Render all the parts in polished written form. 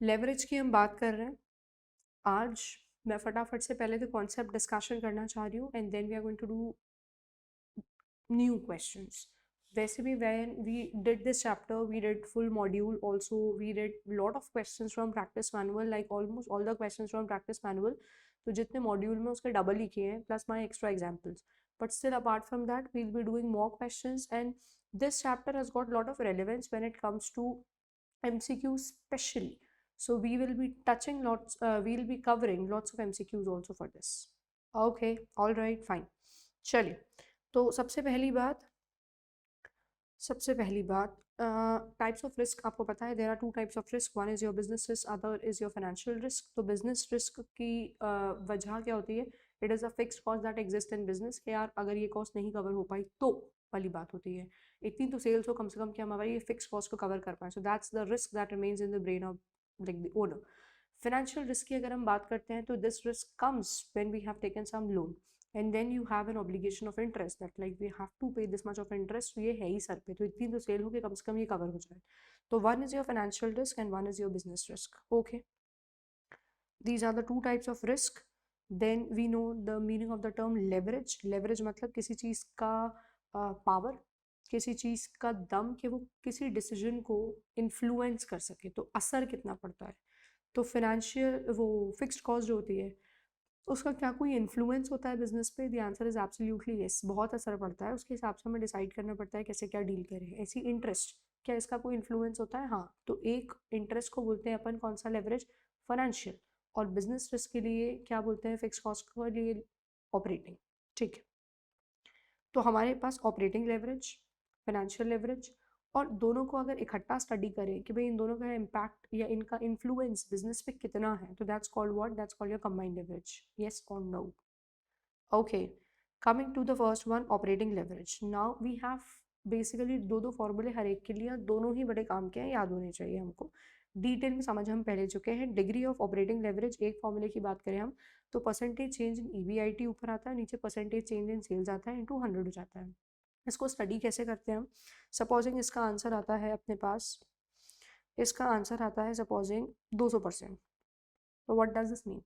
Leverage की हम बात कर रहे हैं आज। मैं फटाफट से पहले तो कॉन्सेप्ट डिस्कशन करना चाह रही हूँ and then we are going to do new questions. वैसे भी when we did this chapter we did full module, also we did lot of questions from practice manual, like almost all the questions from practice manual। तो जितने module में उसके double ही किए हैं plus my extra examples, but still apart from that we'll be doing more questions and this chapter has got lot of relevance when it comes to MCQ specially, so we will be touching lots, we'll be covering lots of MCQs also for this। okay, all right, fine। चलिए, तो सबसे पहली बात types of risk आपको पता है, there are two types of risk, one is your business risk, other is your financial risk. तो business risk की वजह क्या होती है, it is a fixed cost that exist in business, कि यार अगर ये कॉस्ट नहीं कवर हो पाई तो वाली बात होती है, इतनी तो सेल्स हो कम से कम कि हम हमारी ये फिक्स कॉस्ट को कवर कर पाएँ। So that's the risk that remains in the brain of like the owner. Financial risk की अगर हम बात करते हैं तो this risk comes when we have taken some loan and then you have an obligation of interest that like we have to pay this much of interest, तो ये है ही सर पे, तो इतनी तो सेल हो कि कम से कम ये कवर हो जाए। तो one is your financial risk and one is your business risk. Okay, these are the two types of risk। then we know the meaning of the term leverage। leverage मतलब किसी चीज़ का पावर, किसी चीज़ का दम कि वो किसी डिसीजन को इन्फ्लुएंस कर सके, तो असर कितना पड़ता है। तो फाइनेंशियल वो फिक्स्ड कॉस्ट जो होती है उसका क्या कोई इन्फ्लुएंस होता है बिजनेस पे? The answer is absolutely yes, बहुत असर पड़ता है। उसके हिसाब से हमें डिसाइड करना पड़ता है कैसे क्या डील करें। ऐसी इंटरेस्ट, क्या इसका कोई इन्फ्लुएंस होता है? हाँ, तो एक इंटरेस्ट को बोलते हैं अपन कौन सा, लेवरेज, फाइनेंशियल। और बिजनेस रिस्क के लिए क्या बोलते हैं, फिक्स कॉस्ट के लिए ऑपरेटिंग। ठीक है, तो हमारे पास ऑपरेटिंग लेवरेज, फाइनेंशियल लेवरेज, और दोनों को अगर इकट्ठा स्टडी करें कि भाई इन दोनों का इम्पैक्ट या इनका इन्फ्लुएंस बिजनेस पे कितना है, तो that's called what, that's called your combined leverage. Yes और no? Okay, coming to the first one, operating leverage। Now we have basically दो फॉर्मूले हर एक के लिए, दोनों ही बड़े काम के हैं, याद होने चाहिए हमको। डिटेल में समझ हम पहले चुके हैं। डिग्री ऑफ ऑपरेटिंग लेवरेज, एक फॉर्मूले की बात करें हम तो परसेंटेज चेंज इन EBIT ऊपर आता है, नीचे परसेंटेज चेंज इन सेल्स आता है, इंटू 100 हो जाता है। इसको स्टडी कैसे करते हैं हम? सपोजिंग इसका आंसर आता है अपने पास, इसका आंसर आता है सपोजिंग 200%। तो what does this mean?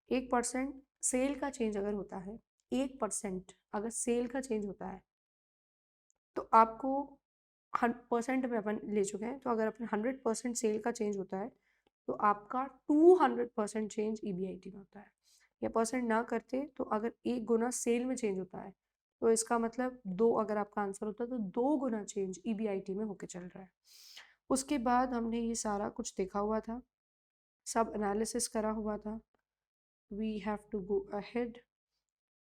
1% sale का चेंज अगर होता है, 1% अगर सेल का चेंज होता है तो आपको परसेंट में अपन ले चुके हैं, तो अगर अपन 100% सेल का चेंज होता है तो आपका 200% चेंज EBIT में होता है। या परसेंट ना करते तो अगर 1 गुना सेल में चेंज होता है तो इसका मतलब 2, अगर आपका आंसर होता है तो 2 गुना चेंज EBIT में होके चल रहा है। उसके बाद हमने ये सारा कुछ देखा हुआ था, सब एनालिसिस करा हुआ था। We have to go ahead.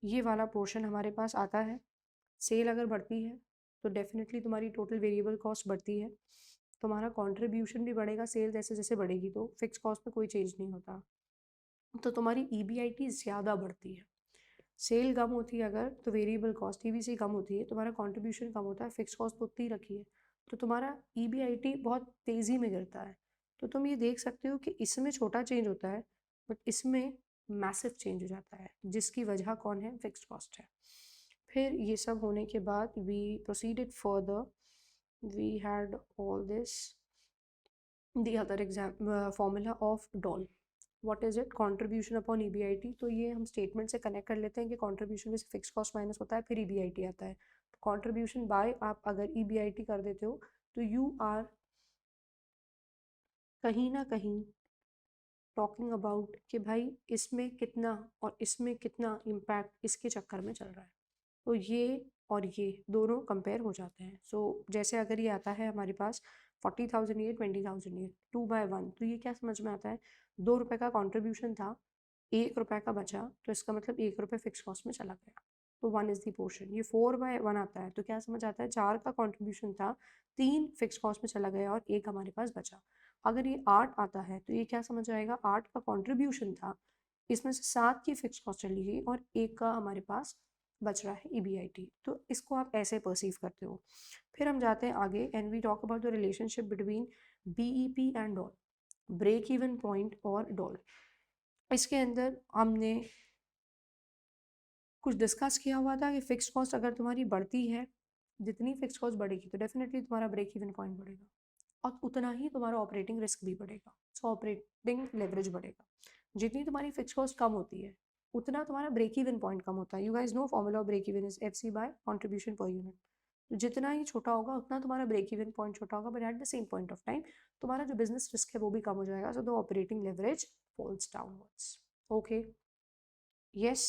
ये वाला पोर्शन हमारे पास आता है। सेल अगर बढ़ती है तो डेफिनेटली तुम्हारी टोटल वेरिएबल कॉस्ट बढ़ती है, तुम्हारा कंट्रीब्यूशन भी बढ़ेगा। सेल जैसे जैसे बढ़ेगी तो फिक्स कॉस्ट में कोई चेंज नहीं होता, तो तुम्हारी EBIT ज़्यादा बढ़ती है। सेल कम होती है अगर तो वेरिएबल कॉस्ट TVC कम होती है, तुम्हारा कंट्रीब्यूशन कम होता है, फिक्स कॉस्ट तो उतनी ही रखी है, तो तुम्हारा EBIT बहुत तेज़ी में गिरता है। तो तुम ये देख सकते हो कि इसमें छोटा चेंज होता है बट इसमें मैसिव चेंज हो जाता है, जिसकी वजह कौन है? फिक्स्ड कॉस्ट है। फिर ये सब होने के बाद we proceeded further, we had all this, the other exam formula of DOL. What is it? Contribution upon EBIT। तो ये हम स्टेटमेंट से कनेक्ट कर लेते हैं कि कंट्रीब्यूशन में से फिक्स कॉस्ट माइनस होता है, फिर EBIT आता है। कंट्रीब्यूशन बाय आप अगर EBIT कर देते हो तो यू आर कहीं ना कहीं टॉकिंग अबाउट कि भाई इसमें कितना और इसमें कितना इम्पैक्ट इसके चक्कर में चल रहा है। तो ये और ये दोनों कंपेयर हो जाते हैं। सो जैसे अगर ये आता है हमारे पास 40,000 ये 20,000 ये 2/1, तो ये क्या समझ में आता है? 2 रुपये का कॉन्ट्रीब्यूशन था, 1 रुपये का बचा, तो इसका मतलब 1 रुपये फिक्स कॉस्ट में चला गया, तो 1 इज़ दी पोर्शन। ये 4/1 आता है तो क्या समझ आता है? 4 का कॉन्ट्रीब्यूशन था, 3 फिक्स कॉस्ट में चला गया और 1 हमारे पास बचा। अगर ये 8 आता है तो ये क्या समझ आएगा? 8 का कॉन्ट्रीब्यूशन था, इसमें से 7 की फिक्स कॉस्ट चली गई और 1 का हमारे पास बच रहा है EBIT। तो इसको आप ऐसे परसीव करते हो। फिर हम जाते हैं आगे and we talk about the relationship between BEP and DOL, break even point और डॉल। इसके अंदर हमने कुछ डिस्कस किया हुआ था कि फिक्स कॉस्ट अगर तुम्हारी बढ़ती है, जितनी फिक्स कॉस्ट बढ़ेगी तो डेफिनेटली तुम्हारा ब्रेक इवन पॉइंट बढ़ेगा और उतना ही तुम्हारा ऑपरेटिंग रिस्क भी बढ़ेगा। सो ऑपरेटिंग लेवरेज बढ़ेगा। जितनी तुम्हारी फिक्स कॉस्ट कम होती है उतना तुम्हारा ब्रेक इवन पॉइंट कम होता है। You guys know formula of break even is FC by contribution per unit. तो जितना ही छोटा होगा उतना तुम्हारा ब्रेक इवन पॉइंट छोटा होगा, but at the same point of time तुम्हारा जो बिजनेस रिस्क है वो भी कम हो जाएगा। So the operating leverage falls downwards. Okay, yes,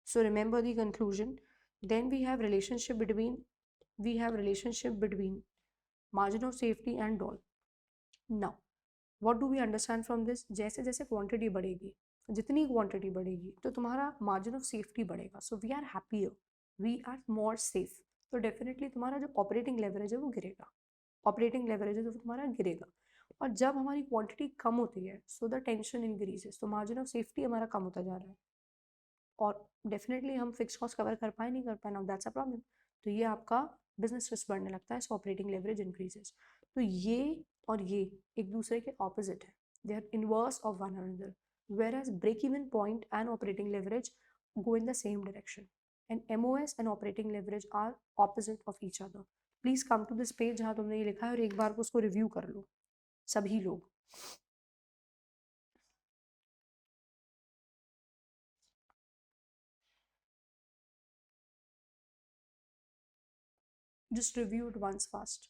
so remember the conclusion. Then we have relationship between margin of safety and all. Now what do we understand from this? जैसे जैसे quantity बढ़ेगी, जितनी क्वांटिटी बढ़ेगी तो तुम्हारा margin of safety बढ़ेगा। So we are happier, we are more safe. तो definitely तुम्हारा जो ऑपरेटिंग लेवरेज है वो गिरेगा, ऑपरेटिंग लेवरेज है तो तुम्हारा गिरेगा। और जब हमारी क्वांटिटी कम होती है सो द टेंशन इंक्रीजेस, तो मार्जिन ऑफ सेफ्टी हमारा कम होता जा रहा है और डेफिनेटली हम फिक्स कॉस्ट कवर कर पाए नहीं कर पाए, नाउ दैट्स अ प्रॉब्लम। तो ये आपका बिजनेस रिस्क बढ़ने लगता है, सो ऑपरेटिंग लेवरेज इंक्रीजेस। तो ये और ये एक दूसरे के ऑपोजिट है, they are inverse of one another, whereas break even point and operating leverage go in the same direction, and MOS and operating leverage are opposite of each other. Please come to this page जहाँ तुमने ये लिखा है और एक बार को उसको review कर लो सभी लोग। Just review it once fast.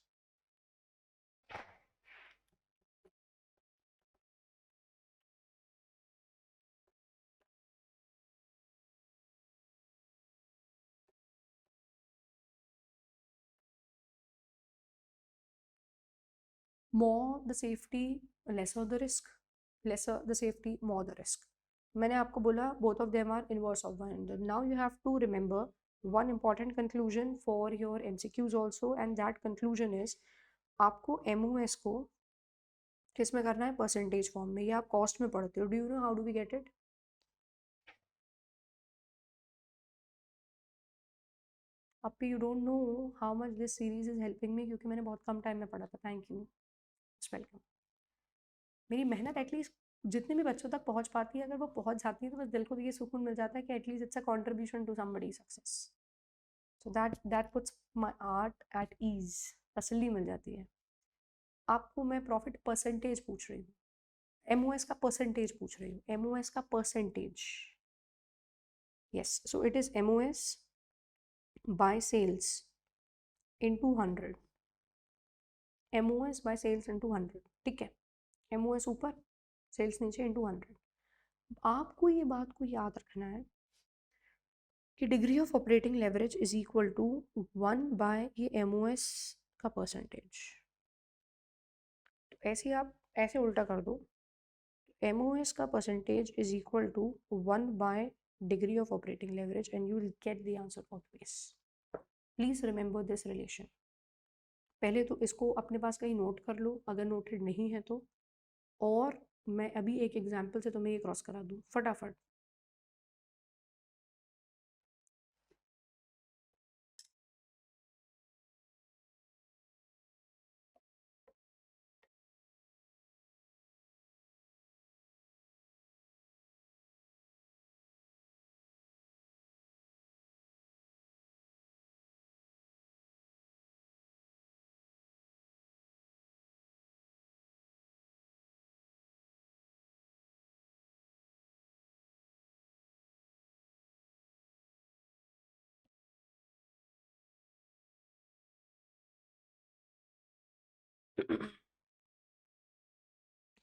More the safety, lesser the risk, lesser the safety, more the risk. मैंने आपको बोला both of them are inverse of one another. Now you have to remember one important conclusion for your MCQs also, and that conclusion is आपको MOS को किस में करना है, percentage form में। ये आप कॉस्ट में पढ़ते हो। Do you know how do we get it? अब you don't know how much this series is helping me, क्योंकि मैंने बहुत कम टाइम में पढ़ा था। Thank you, welcome. मेरी मेहनत एटलीस्ट जितने भी बच्चों तक पहुंच पाती है, अगर वो पहुंच जाती है तो बस दिल को ये सुकून मिल जाता है कि at least it's a contribution to somebody success. So that puts my heart at ease, तसल्ली मिल जाती है। आपको मैं प्रॉफिट परसेंटेज पूछ रही हूँ, MOS का परसेंटेज पूछ रही हूँ, MOS का percentage. Yes, so it is MOS by sales into 100, MOS by sales into 100। ठीक है, MOS ऊपर, सेल्स नीचे, इनटू 100। आपको ये बात को याद रखना है कि degree of operating leverage is equal to 1 by ये MOS का परसेंटेज। तो ऐसे आप ऐसे उल्टा कर दो, MOS का percentage is equal to 1 by degree of operating leverage, and you will get the answer always. Please remember this relation. पहले तो इसको अपने पास कहीं नोट कर लो अगर नोटेड नहीं है तो, और मैं अभी एक एग्जाम्पल से तुम्हें ये क्रॉस करा दूँ फटाफट।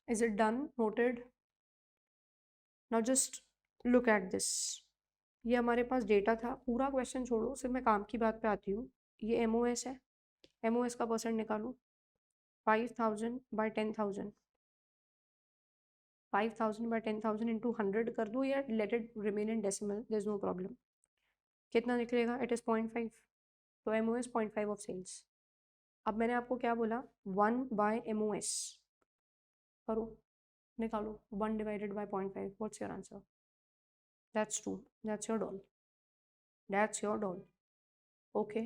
Is it done? Noted? Now just look at this. ये हमारे पास डेटा था, पूरा क्वेश्चन छोड़ो, सिर्फ मैं काम की बात पे आती हूँ। ये MOS है, MOS का परसेंट निकालो। 5000 बाई 10,000, 5000 बाई 10,000 इंटू 100 कर दो, या let it remain in decimal, there is no problem. कितना निकलेगा? It is 0.5। तो MOS 0.5 ऑफ सेल्स। अब मैंने आपको क्या बोला? 1 बाय MOS करो, निकालो 1 divided by 0.5, what's your answer? That's 2, that's your doll, that's your doll. Okay,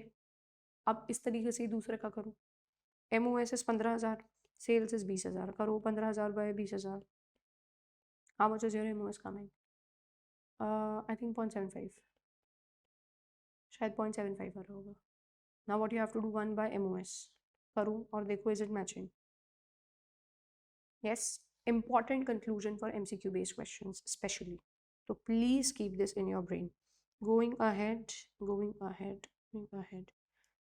अब इस तरीके से ही दूसरे का करो। MOS इज 15,000, सेल्स इज 20,000, करो 15,000 by 20,000। How much is your MOS coming? I think 0.75, शायद 0.75 आ रहा होगा। Now what you have to do, 1 by MOS करो और देखो is it matching. Yes, important conclusion for MCQ based questions especially. So please keep this in your brain. Going ahead, going ahead, going ahead.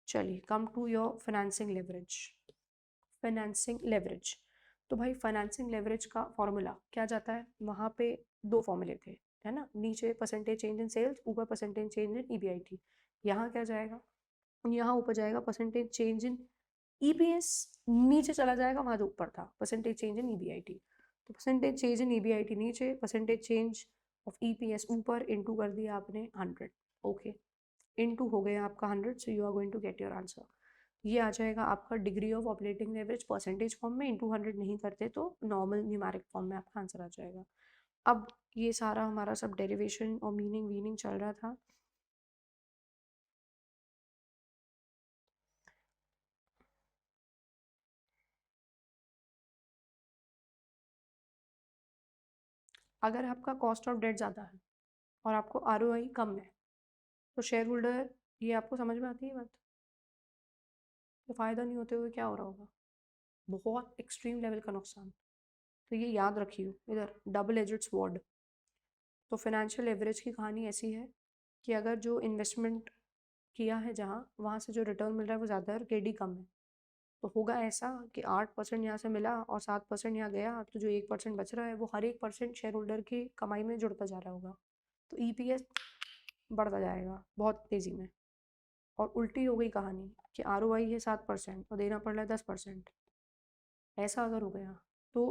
चलिए, come to your financing leverage. Financing leverage, तो भाई financing leverage का formula क्या जाता है, वहाँ पे दो फॉर्मूले थे, है ना, नीचे परसेंटेज चेंज इन सेल्स, ऊपर परसेंटेज चेंज इन ईबीआईटी। यहाँ क्या जाएगा, यहाँ ऊपर जाएगा परसेंटेज चेंज इन ईपीएस, नीचे चला जाएगा वहाँ जो ऊपर था परसेंटेज चेंज इन ईबीआईटी। तो परसेंटेज चेंज इन ईबीआईटी नीचे, परसेंटेज चेंज ऑफ ईपीएस ऊपर, इनटू कर दिया आपने 100। ओके, इनटू हो गया आपका 100, so you are going to get your answer. ये आ जाएगा आपका degree of operating leverage percentage form में, इनटू 100 नहीं करते तो नॉर्मल न्यूमेरिक फॉर्म में आपका आंसर आ जाएगा। अब ये सारा हमारा सब डेरिवेशन और मीनिंग वीनिंग चल रहा था। अगर आपका कॉस्ट ऑफ डेट ज़्यादा है और आपको आरओआई कम है, तो शेयर होल्डर, ये आपको समझ में आती है बात, तो फ़ायदा नहीं होते हुए क्या हो रहा होगा, बहुत एक्सट्रीम लेवल का नुकसान। तो ये याद रखिए, इधर डबल एजेड स्वॉर्ड। तो फाइनेंशियल लेवरेज की कहानी ऐसी है कि अगर जो इन्वेस्टमेंट किया है जहाँ, वहाँ से जो रिटर्न मिल रहा है वो ज़्यादा है और केडी कम है, तो होगा ऐसा कि 8% यहाँ से मिला और 7% यहाँ गया, तो जो 1% बच रहा है वो हर 1% शेयर होल्डर की कमाई में जुड़ता जा रहा होगा, तो ईपीएस बढ़ता जाएगा बहुत तेज़ी में। और उल्टी हो गई कहानी कि आरओआई है 7% और देना पड़ रहा है 10%, ऐसा अगर हो गया तो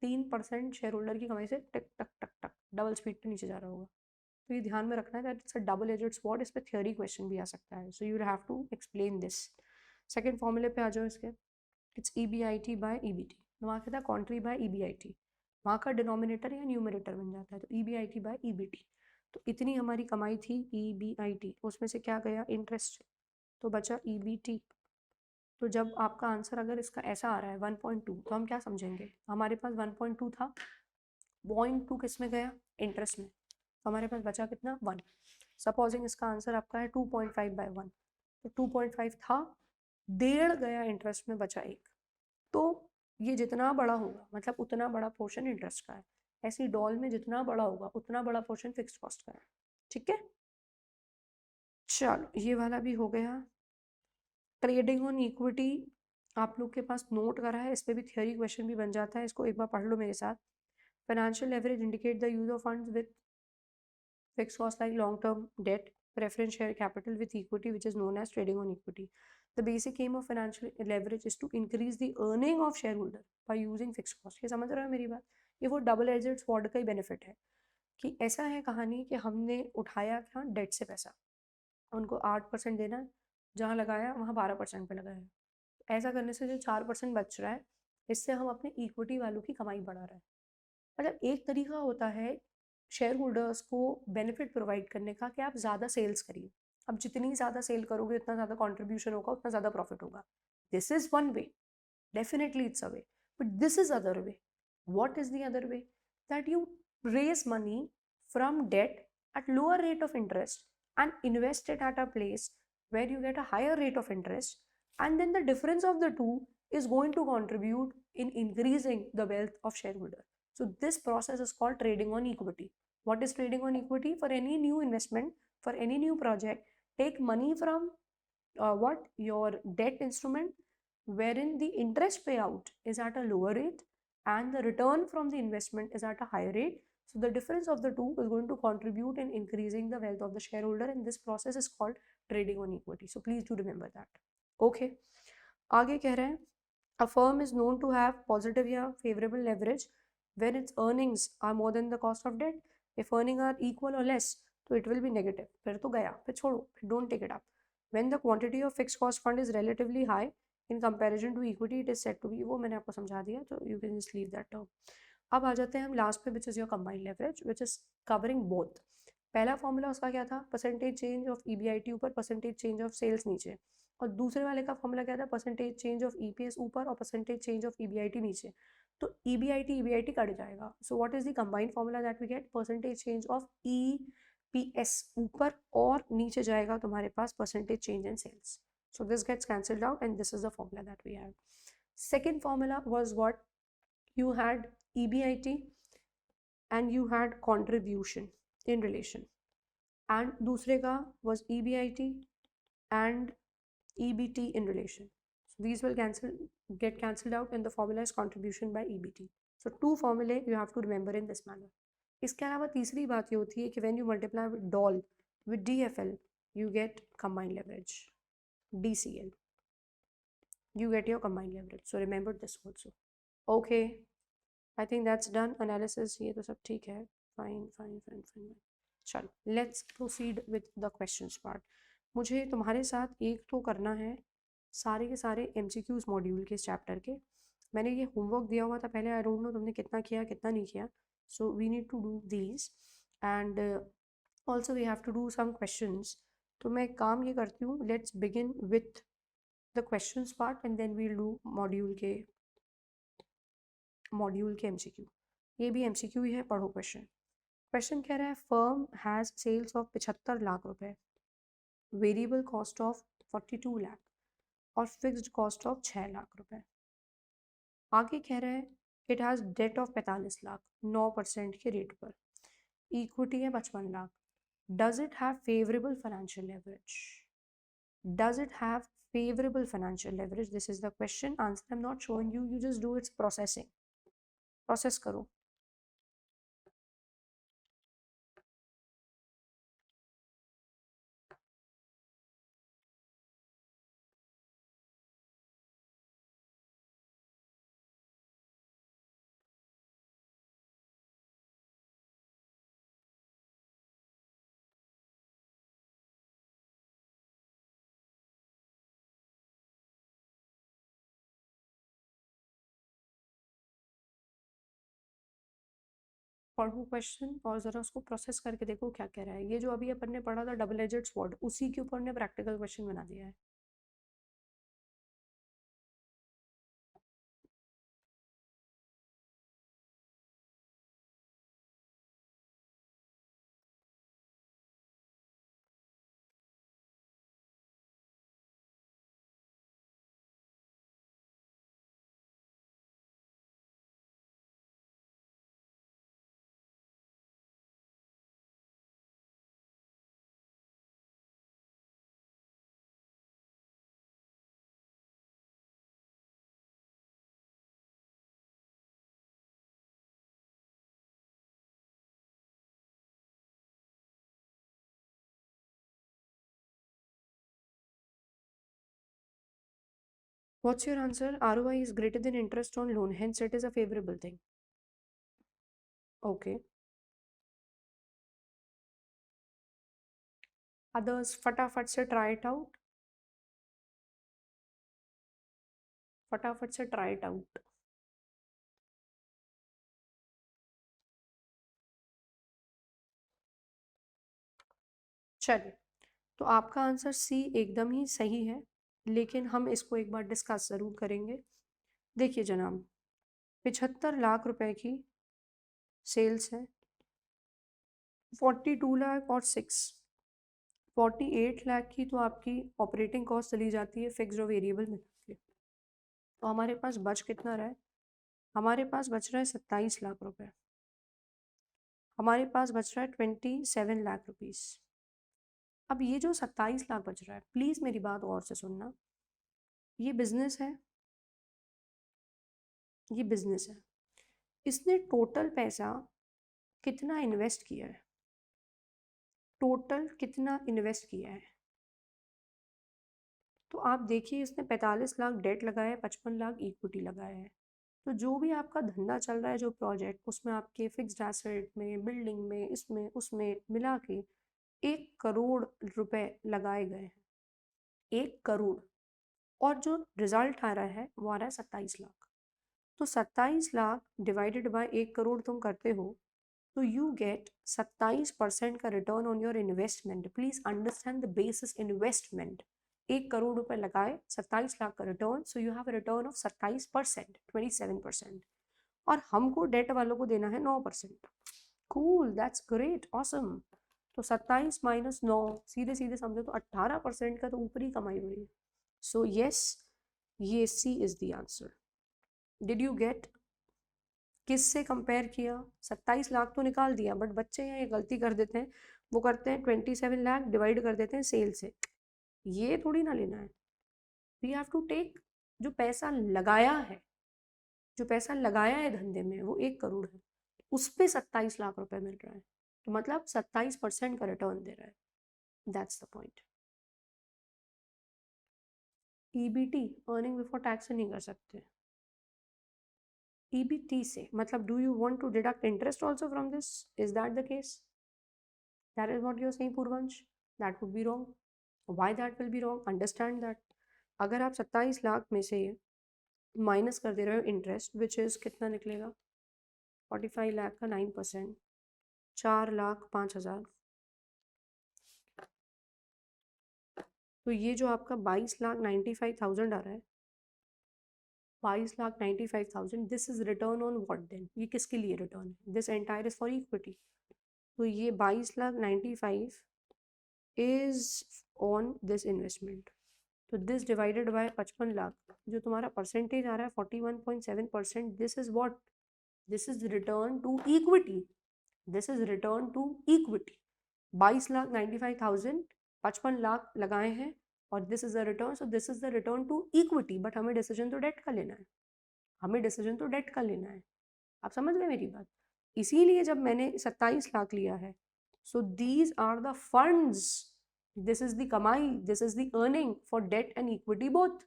3% शेयर होल्डर की कमाई से टक टक टक टक डबल स्पीड पे नीचे जा रहा होगा। तो ये ध्यान में रखना है that it's a double edged sword. इस पर थ्योरी क्वेश्चन भी आ सकता है, so you have to explain this. Second फॉर्मूले पे आ जाओ इसके, इट्स ईबीआईटी बाय ईबीटी। वहाँ कहता है कॉन्ट्री बाय ईबीआईटी, वहाँ का डिनोमिनेटर या न्यूमरेटर बन जाता है, तो ईबीआईटी बाय ईबीटी। तो इतनी हमारी कमाई थी ईबीआईटी, उसमें से क्या गया, इंटरेस्ट, तो बचा ईबीटी। तो जब आपका आंसर अगर इसका ऐसा आ रहा है 1.2, तो हम क्या समझेंगे, हमारे पास 1.2 था, 0.2 किस में गया, इंटरेस्ट में, तो हमारे पास बचा कितना, 1। सपोजिंग इसका आंसर आपका है 2.5/1, तो 2.5 था, 1.5 गया इंटरेस्ट में, बचा 1। तो ये जितना बड़ा होगा मतलब उतना बड़ा पोर्शन इंटरेस्ट का है, ऐसी डॉल में जितना बड़ा होगा उतना बड़ा पोर्शन फिक्स कॉस्ट का है। ठीक है, चलो ये वाला भी हो गया। ट्रेडिंग ऑन इक्विटी आप लोग के पास नोट करा है, इस पर भी थियोरी क्वेश्चन भी बन जाता है, इसको एक बार पढ़ लो मेरे साथ। Financial leverage indicate the use of funds with fixed costs like long-term debt, preference share capital with equity, which is known as trading on equity. The basic aim of financial leverage is to increase the earning of shareholder by using fixed cost. ये समझ रहे हो मेरी बात, ये वो double edged sword का ही benefit है कि ऐसा है कहानी कि हमने उठाया क्या, डेट से पैसा, उनको 8% देना, जहाँ लगाया वहाँ 12% पे लगाया, ऐसा करने से जो 4% बच रहा है, इससे हम अपने इक्विटी वालों की कमाई बढ़ा रहे हैं। मतलब एक तरीका होता है शेयर होल्डर्स को बेनिफिट प्रोवाइड करने का कि आप ज़्यादा सेल्स करिए, अब जितनी ज़्यादा सेल करोगे उतना ज़्यादा कंट्रीब्यूशन होगा, उतना ज़्यादा प्रॉफिट होगा। This is one way, definitely it's a way, but this is other way. what is the other way? That you raise money from debt at lower rate of interest and invest it at a place where you get a higher rate of interest, and then the difference of the two is going to contribute in increasing the wealth of shareholder. So this process is called trading on equity. What is trading on equity? For any new investment, for any new project, take money from what your debt instrument, wherein the interest payout is at a lower rate and the return from the investment is at a higher rate. So the difference of the two is going to contribute in increasing the wealth of the shareholder, and this process is called trading on equity. So please do remember that. Okay, आगे कह रहे हैं a firm is known to have positive या favorable leverage when its earnings are more than the cost of debt. If earnings are equal or less, तो it will be negative. फिर तो गया, फिर छोड़ो, फिर don't take it up. When the quantity of fixed cost fund is relatively high in comparison to equity, it is said to be, वो मैंने आपको समझा दिया, तो you can just leave that term. अब आ जाते हैं हम लास्ट पे, which is your combined leverage, which is covering both. पहला फॉर्मूला उसका क्या था, परसेंटेज चेंज ऑफ ईबीआईटी ऊपर, परसेंटेज चेंज ऑफ सेल्स नीचे, और दूसरे वाले का फॉर्मूला क्या था, परसेंटेज चेंज ऑफ ईपीएस ऊपर और परसेंटेज चेंज ऑफ ईबीआईटी नीचे। तो ईबीआईटी कट जाएगा, so what is the combined formula that we get, percentage change of EPS ऊपर और नीचे जाएगा तुम्हारे पास percentage change in sales. So this gets cancelled out and this is the formula that we have. Second formula was what, you had EBIT and you had contribution in relation, and दूसरे का was EBIT and EBT in relation. So these will get cancelled out, and the formula is contribution by EBT. So two formulae you have to remember in this manner. इसके अलावा तीसरी बात ये होती है कि when you multiply with DOL with DFL you get combined leverage, DCL. You get your combined leverage. So remember this also. Okay, I think that's done. Analysis ये तो सब ठीक है. Fine. चलो, let's proceed with the questions part. मुझे तुम्हारे साथ एक तो करना है सारे के सारे MCQs मॉड्यूल के इस चैप्टर के. मैंने ये होमवर्क दिया हुआ था पहले, आई डोंट नो तुमने कितना किया कितना नहीं किया. So we need to do these and also we have to do some questions. तो मैं काम ये करती हूँ, let's begin with the questions part and then we'll do module के MCQ. ये भी MCQ ही है, पढ़ो क्वेश्चन. क्वेश्चन कह रहा है firm has sales of 75 lakh रुपए, वेरिएबल कॉस्ट ऑफ 42 लाख और फिक्स्ड कॉस्ट ऑफ 6 लाख रुपए. आगे कह रहा है it has debt of 45 lakh 9% के रेट पर, इक्विटी है 55 lakh. Does it have favourable financial leverage? Does it have favorable financial leverage? This is the question. Answer I'm not showing you. You just do its processing. Process करो. पढ़ो question और ज़रा उसको process करके देखो क्या कह रहा है. ये जो अभी अपन ने पढ़ा था डबल एजेड स्वॉर्ड, उसी के ऊपर ने प्रैक्टिकल क्वेश्चन बना दिया है. What's your answer? ROI is greater than interest on loan, hence it is a favorable thing. Okay. Others फटाफट से try it out. फटाफट से try it out. चलिए, तो आपका आंसर सी एकदम ही सही है, लेकिन हम इसको एक बार डिस्कस ज़रूर करेंगे. देखिए जनाब, 75 लाख रुपए की सेल्स है, 42 लाख और 48 लाख की तो आपकी ऑपरेटिंग कॉस्ट चली जाती है फिक्स्ड और वेरिएबल में. तो हमारे पास बच कितना रहा है? हमारे पास बच रहा है 27 लाख रुपए. हमारे पास बच रहा है 27 लाख रुपीस. अब ये जो 27 लाख बच रहा है, प्लीज़ मेरी बात और से सुनना. ये बिजनेस है, ये बिजनेस है. इसने टोटल पैसा कितना इन्वेस्ट किया है? टोटल कितना इन्वेस्ट किया है? तो आप देखिए, इसने 45 लाख डेट लगाया है, 55 लाख इक्विटी लगाया है. तो जो भी आपका धंधा चल रहा है, जो प्रोजेक्ट, उसमें आपके फिक्स्ड एसेट में, बिल्डिंग में, इसमें उसमें मिला के 1 करोड़ रुपए लगाए गए हैं. 1 करोड़. और जो रिजल्ट आ रहा है वो आ रहा है 27 लाख. तो 27 लाख डिवाइडेड बाय 1 करोड़ तुम करते हो तो यू गेट 27% का return on your investment. Please understand the basis investment. 1 crore रुपए लगाए, 27 लाख का return, so you have return of 27%, 27%. और हमको डेट वालों को देना है 9%. Cool, that's great, awesome. तो 27 माइनस 9, सीधे सीधे समझो तो 18% का तो ऊपरी कमाई हुई है. सो यस, ये C is the answer. Did you get? किससे कंपेयर किया? 27 लाख तो निकाल दिया, बट बच्चे यहाँ ये गलती कर देते हैं, वो करते हैं 27 लाख डिवाइड कर देते हैं सेल से। ये थोड़ी ना लेना है। वी हैव टू टेक जो पैसा लगाया है, जो पैसा लगाया है धंधे में वो 1 करोड़ है, उस पे 27 लाख रुपए मिल रहा है, तो मतलब 27% का रिटर्न दे रहा है। That's the point. EBT earning before tax से नहीं कर सकते, ईबीटी से मतलब do you want to deduct interest also from this? Is that the case? That is what you are saying Purvansh? That would be wrong. Why that will be wrong? Understand that अगर आप 27 लाख में से minus कर दे रहे हो interest, which is कितना निकलेगा? 45 लाख का 9%, 4,05,000, तो ये जो आपका 22,95,000 आ रहा है, 22,95,000, this is return on what then? ये किसके लिए रिटर्न है? This entire is for equity. तो ये 22,95,000 इज ऑन दिस इन्वेस्टमेंट, तो दिस डिवाइडेड बाय 55 लाख जो तुम्हारा परसेंटेज आ रहा है 41.7%, this is what? This is return to equity, this is return to equity. 22,95,000, 55 lakh लगाए हैं और this is the return, so this is the return to equity. But हमें डिसीजन तो डेट का लेना है, हमें डिसीजन तो डेट का लेना है। आप समझ गए मेरी बात? इसीलिए जब मैंने 27 लाख लिया है, so these are the funds, this is the कमाई, this is the earning for debt and equity both.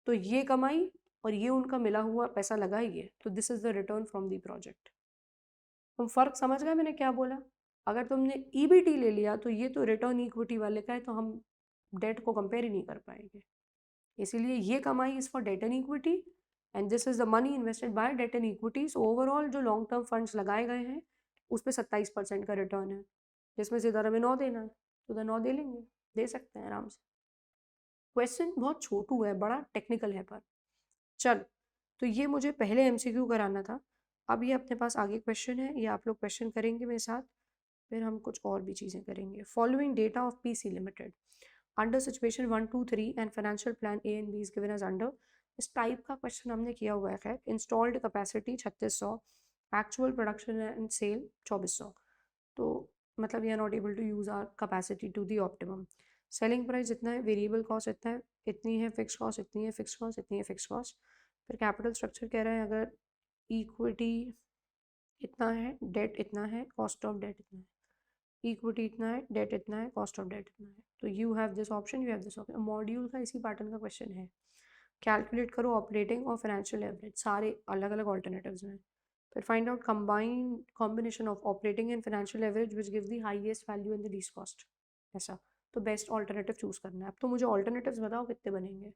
तो ये कमाई और ये उनका मिला हुआ पैसा लगाइए, तो this is the return from the project. तुम फर्क समझ गए मैंने क्या बोला? अगर तुमने ईबीटी ले लिया तो ये तो रिटर्न इक्विटी वाले का है, तो हम डेट को कंपेयर ही नहीं कर पाएंगे। इसीलिए ये कमाई is for debt and equity and this is the money invested by debt and equity. So overall जो लॉन्ग टर्म फंड्स लगाए गए हैं उस पर 27% का रिटर्न है, जिसमें से इधर हमें 9 देना है, तो उधर 9 दे लेंगे, दे सकते हैं आराम से। क्वेश्चन बहुत छोटू है, बड़ा टेक्निकल है, पर चल, तो ये मुझे पहले एमसीक्यू कराना था। अब ये अपने पास आगे क्वेश्चन है, ये आप लोग क्वेश्चन करेंगे मेरे साथ, फिर हम कुछ और भी चीज़ें करेंगे। Following data of PC limited under situation 1, 2, 3 and financial plan A and B is given as under. इस टाइप का क्वेश्चन हमने किया हुआ है। खैर, installed capacity 3600, actual production and sale 2400, तो मतलब we are not able to use our capacity to the optimum. Selling price इतना है, वेरिएबल कॉस्ट इतना है, इतनी है फिक्स कॉस्ट, इतनी है फिक्स कॉस्ट, इतनी है फिक्स कॉस्ट। फिर कैपिटल स्ट्रक्चर कह रहा है, अगर इक्विटी इतना है, डेट इतना है, कॉस्ट ऑफ डेट इतना है, इक्विटी इतना है, डेट इतना है, कॉस्ट ऑफ डेट इतना है, तो you have this option, you have this option. Module का इसी पैटर्न का क्वेश्चन है। कैलकुलेट करो ऑपरेटिंग और फाइनेंशियल एवरेज, सारे अलग अलग ऑल्टरनेटिव्स में। फिर find out combined combination of operating and financial average which give the highest value in the least cost. ऐसा, तो बेस्ट ऑल्टरनेटिव चूज करना है। अब तो मुझे ऑल्टरनेटिव्स बताओ कितने बनेंगे।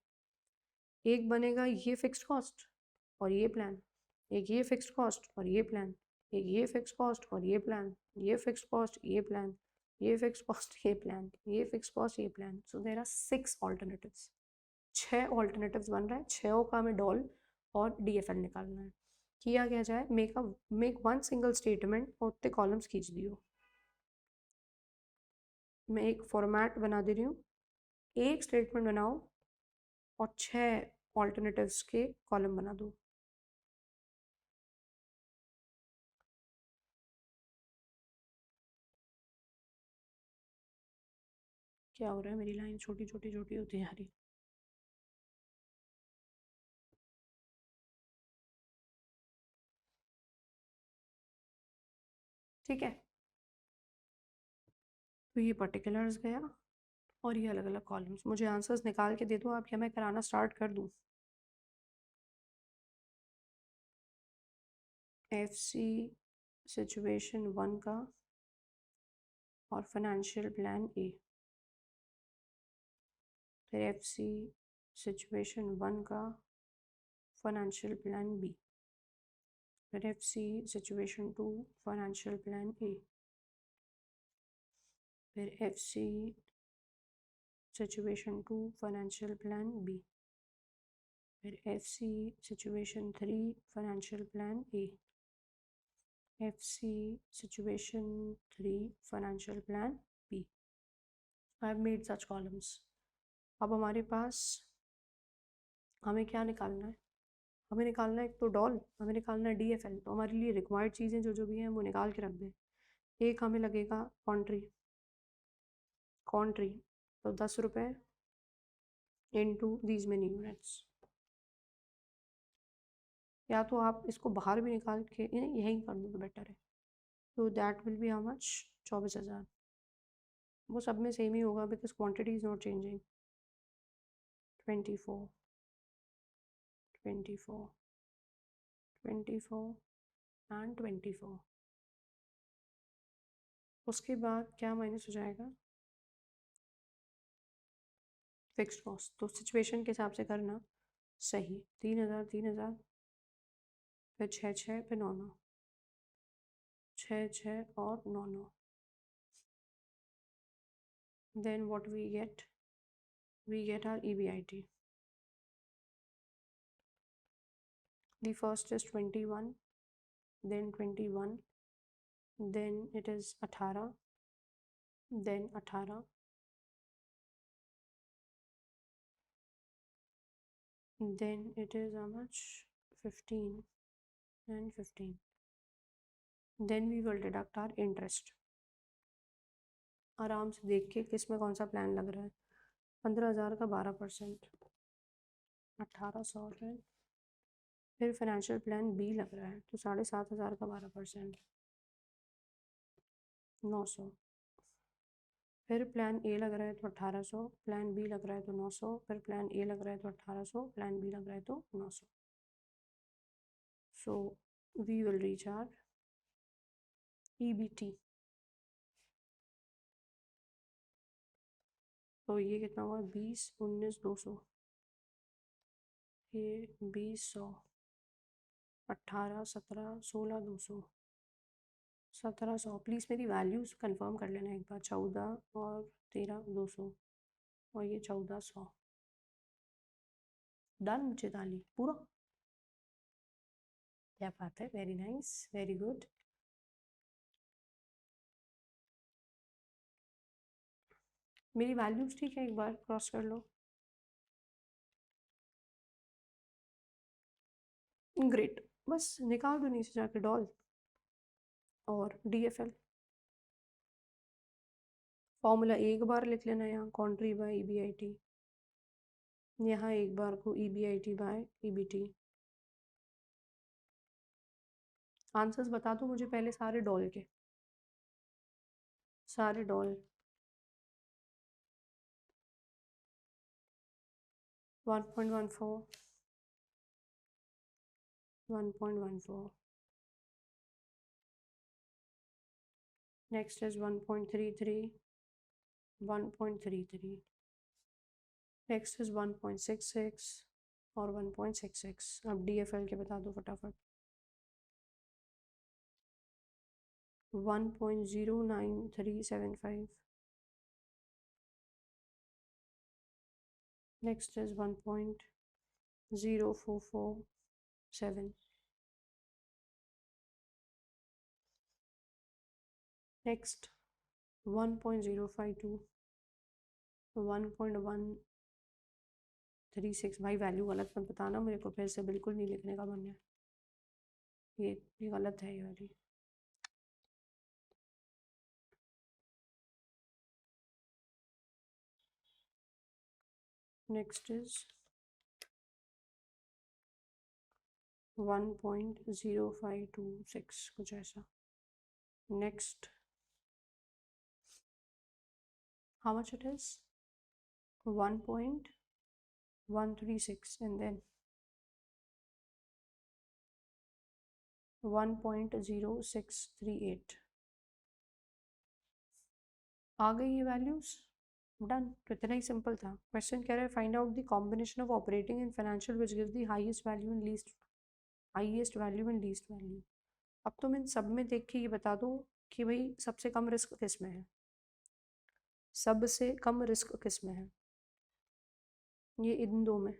एक बनेगा ये फिक्स्ड कॉस्ट और ये प्लान, एक ये फिक्स्ड कॉस्ट और ये प्लान, एक ये फिक्स्ड कॉस्ट और ये प्लान, ये फिक्स्ड कॉस्ट ये प्लान, ये फिक्स्ड कॉस्ट ये प्लान, ये फिक्स्ड कॉस्ट ये plan. So there are 6 alternatives, 6 alternatives बन रहा है। 6 का हमें डॉल और डीएफएल निकालना है। किया क्या जाए, मेक वन सिंगल स्टेटमेंट और उतने कॉलम्स खींच दियो। मैं एक फॉर्मेट बना दे रही हूँ, एक स्टेटमेंट बनाओ और 6 ऑल्टरनेटिव्स के कॉलम बना दो। क्या हो रहा है, मेरी लाइन छोटी छोटी छोटी होती जा रही। ठीक है, तो ये पर्टिकुलर्स गया और ये अलग अलग कॉलम्स। मुझे आंसर्स निकाल के दे दो आप, या मैं कराना स्टार्ट कर दूँ? FC सिचुएशन 1 का और फाइनेंशियल प्लान ए, फिर FC सिचुएशन 1 का फाइनेंशियल प्लान बी, फिर FC situation 2 financial plan A, फिर FC situation 2 financial plan B, फिर FC situation 3 financial plan A, FC situation 3 financial plan B. I have made such columns. अब हमारे पास हमें क्या निकालना है? हमें निकालना है एक तो डॉल, हमें निकालना है DFL। तो हमारे लिए रिक्वायर्ड चीज़ें जो जो भी हैं वो निकाल के रख दें। एक हमें लगेगा कॉन्ट्री, कॉन्ट्री तो 10 रुपये इनटू दीज मेनी यूनिट्स। या तो आप इसको बाहर भी निकाल के यहीं कर दो तो बेटर है। तो that will B how much, 24,000। वो सब में सेम ही होगा because quantity is not changing. 24, 24, 24 and 24। उसके बाद क्या माइनस हो जाएगा, फिक्स्ड कॉस्ट। तो सिचुएशन के हिसाब से करना सही। 3,000, 3,000, फिर 6, 6, फिर 9, 9, 6, 6 और 9, 9। Then what we get are EBIT। The first is 21, then 21, then it is 18, then 18, then it is how much, 15 and 15। then we will deduct our interest। आराम से देख के किस में कौन सा प्लान लग रहा है। 15,000 का 12%, 1,800 है। फिर फाइनेंशियल प्लान B लग रहा है तो 7,500 का 12%, 900। फिर प्लान A लग रहा है तो 1,800, प्लान B लग रहा है तो 900, फिर प्लान A लग रहा है तो 1,800, प्लान B लग रहा है तो 900। So we will reach our EBT। तो ये कितना हुआ, 20, 19, 200, ये 20, 100, 18, 17, 16, 200, 1700। प्लीज़ मेरी वैल्यूज़ कंफर्म कर लेना एक बार। 14 और 13, 200 और ये 1400। डन चिताली, पूरा। क्या बात है, वेरी नाइस, वेरी गुड। मेरी वैल्यूज़ ठीक है, एक बार क्रॉस कर लो। ग्रेट, बस निकाल दो नीचे जाके डॉल और DFL। फॉर्मूला एक बार लिख लेना यहाँ, कॉन्ट्री बाय EBIT। यहाँ एक बार को EBIT बाय EBT। आंसर्स बता दो मुझे पहले सारे डॉल के, सारे doll. 1.14, 1.14, next is 1.33, 1.33, next is 1.66 और 1.66। अब DFL के बता दो फटाफट। 1.09375, next is 1.0447, next 1.052, 1.136। भाई वैल्यू गलत मत बताना मेरे को, फिर से बिल्कुल नहीं लिखने का मन है। ये गलत है ये वाली। नेक्स्ट इज 1.0526, कुछ ऐसा। Next how much it is, 1.136 and then 1.0638। आ गई ये वैल्यूज, डन। तो इतना ही सिंपल था। क्वेश्चन कह रहा है find out the combination of operating and financial which gives the highest value and least, highest value and least value. अब तुम इन सब में देख के ये बता दो कि भाई सबसे कम रिस्क किस में है, सबसे कम रिस्क किस में है। ये इन दो में,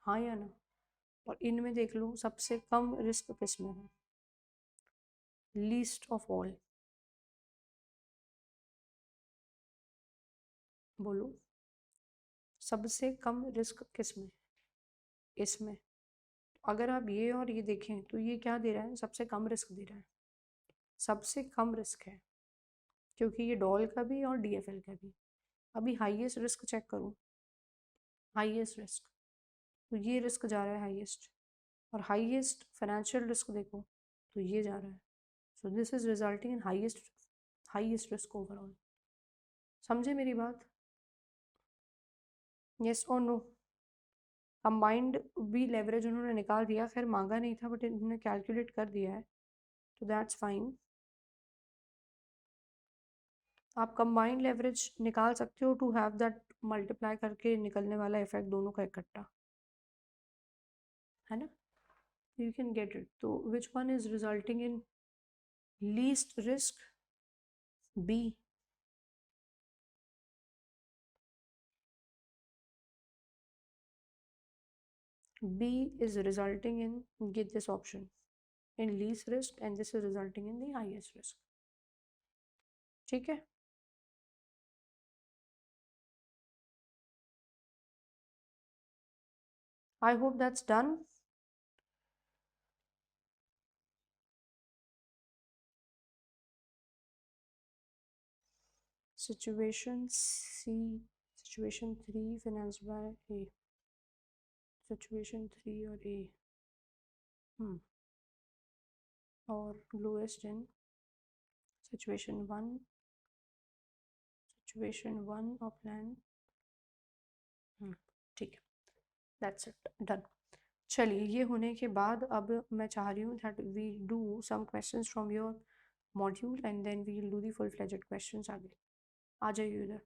हाँ या ना। और इनमें देख लो सबसे कम रिस्क किस में है, लीस्ट ऑफ ऑल। बोलो सबसे कम रिस्क किस में, इसमें। अगर आप ये और ये देखें तो ये क्या दे रहा है, सबसे कम रिस्क दे रहा है, सबसे कम रिस्क है, क्योंकि ये डॉल का भी और डीएफएल का भी। अभी हाईएस्ट रिस्क चेक करूँ, हाईएस्ट रिस्क, तो ये रिस्क जा रहा है हाईएस्ट, और हाईएस्ट फाइनेंशियल रिस्क देखो तो ये जा रहा है। सो this is resulting in highest risk overall. समझे मेरी बात? यस और नो? कंबाइंड भी लेवरेज उन्होंने निकाल दिया, खैर मांगा नहीं था बट इन्होंने कैलकुलेट कर दिया है, तो दैट्स फाइन। आप कंबाइंड लेवरेज निकाल सकते हो टू हैव दैट मल्टीप्लाई करके निकलने वाला इफेक्ट दोनों का इकट्ठा, है ना? You can get it. तो which one is resulting in least risk? B. B is resulting in, get this option, in least risk, and this is resulting in the highest risk. ठीक है? I hope that's done. Situation C, situation 3 financed by A. Situation 3 or A. Or lowest in situation 1, situation 1 or plan. ठीक है, that's it, done. चलिए, ये होने के बाद अब मैं चाह रही हूँ that we do some questions from your module and then we will do the full-fledged questions आगे। आ जाइए इधर।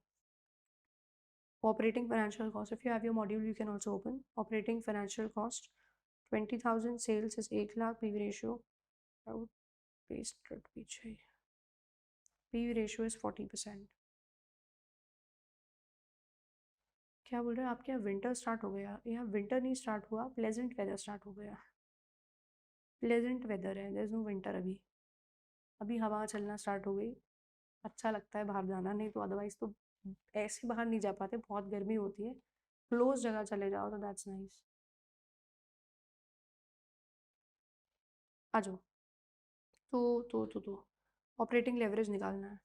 Operating financial cost, if you have your module you can also open. Operating financial cost 20,000, sales is 1 lakh, PV ratio, I would paste it पीछे, PV ratio is 40%। क्या बोल रहे हैं आपके यहाँ विंटर स्टार्ट हो गया? यहाँ विंटर नहीं स्टार्ट हुआ, प्लेजेंट वेदर स्टार्ट हो गया। प्लेजेंट वेदर है, देयर इज नो विंटर अभी। अभी हवा चलना स्टार्ट हो गई, अच्छा लगता है बाहर जाना, नहीं तो अदरवाइज तो ऐसे बाहर नहीं जा पाते, बहुत गर्मी होती है। क्लोज जगह चले जाओ तो दैट्स नाइस। आ जाओ। तो ऑपरेटिंग लेवरेज निकालना है,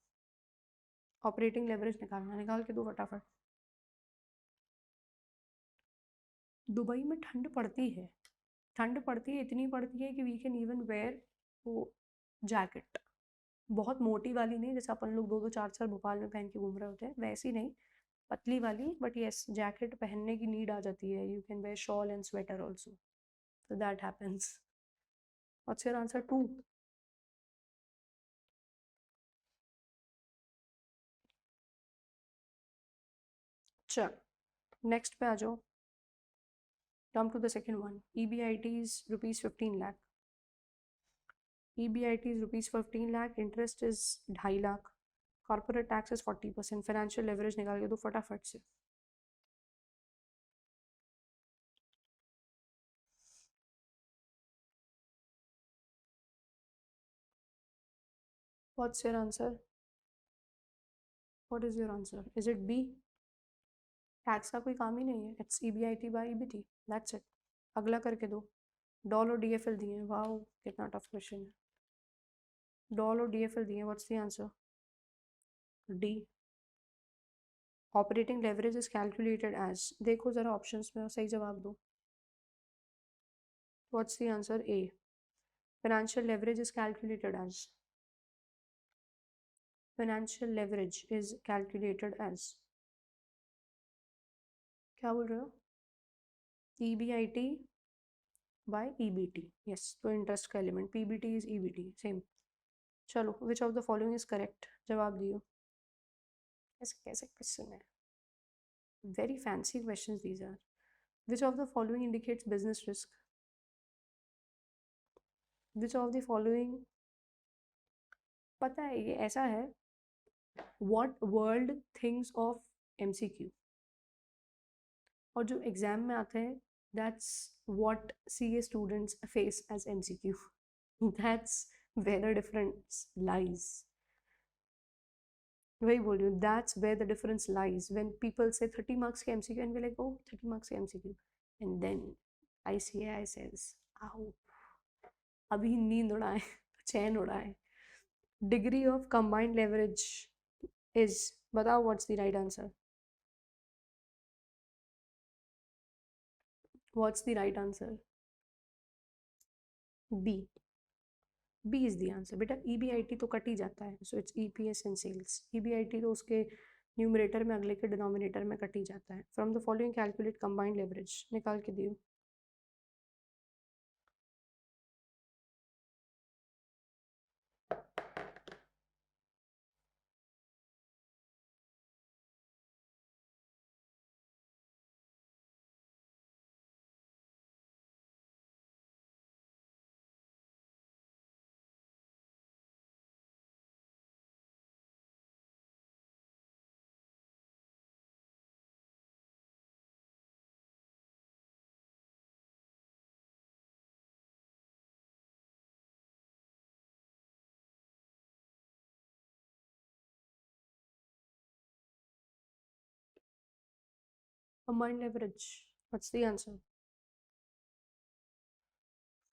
ऑपरेटिंग लेवरेज निकालना, निकाल के दो फटाफट। दुबई में ठंड पड़ती है, ठंड पड़ती है, इतनी पड़ती है कि वी कैन इवन वेयर वो जैकेट, बहुत मोटी वाली नहीं जैसे अपन लोग 2-2 4-4 भोपाल में पहन के घूम रहे होते हैं, वैसी नहीं, पतली वाली, बट यस जैकेट पहनने की नीड आ जाती है। You can wear shawl and sweater also, so that happens. What's your answer? 2. चल नेक्स्ट पे आ जाओ। Come to the second one. EBIT is rupees 15 lakh. EBIT is rupees 15 lakh. Interest is 2.5 lakh. Corporate tax is 40%. Financial leverage निकाल के दो फटाफट से। What's your answer? What is your answer? Is it B? Tax का कोई काम ही नहीं है, it's EBIT by EBT, that's it. अगला करके दो। डॉल और DFL दिए हैं, वाओ कितना टफ क्वेश्चन है। डॉल और DFL दिए हैं, what's the answer? D. Operating leverage is calculated as, देखो जरा ऑप्शंस में सही जवाब दो। What's the answer? A. Financial leverage is calculated as, financial leverage is calculated as, क्या बोल रहे हो? EBIT बाय EBT, यस, तो इंटरेस्ट का element, PBT is EBT, same. चलो, which of the following is correct, जवाब दियो। ऐसे कैसे क्वेश्चन है, very fancy questions these are. Which of the following indicates business risk? Which of the following, पता है ये ऐसा है, what world things of MCQ, और जो एग्जाम में आते हैं that's what CA students face as MCQ, that's where the difference lies. वही बोल रही हूँ, that's where the difference lies. When people say 30 marks के MCQ and we like, oh 30 marks के MCQ, and then ICAI says आओ, अभी नींद उड़ाए, चैन उड़ाए। Degree of combined leverage is, बताओ what's the right answer, what's the right answer? B, B is the answer बेटा। ईबीआईटी तो कट ही जाता है, so it's EPS and sales. EBIT तो उसके न्यूमरेटर में अगले के डिनोमिनेटर में कट ही जाता है। From the following calculate combined leverage, निकाल के दियो। Combined leverage. What's the answer?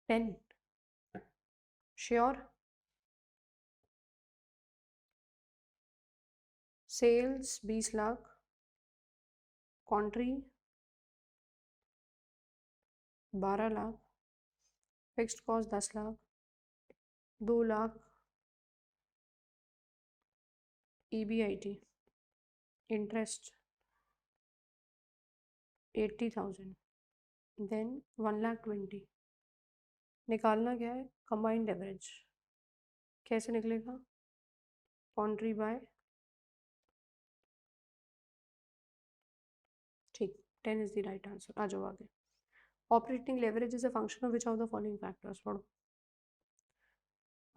10. Sure. Sales 20 lakh, contri 12 lakh, fixed cost 10 lakh, 2 lakh EBIT, interest 80,000, then 1,20,000। निकालना क्या है? Combined leverage. कैसे निकलेगा? कॉन्ट्री बाय, ठीक, 10 इज द राइट आंसर। आ जाओ आगे। Operating leverage is a function of which of the following factors, पढ़ो।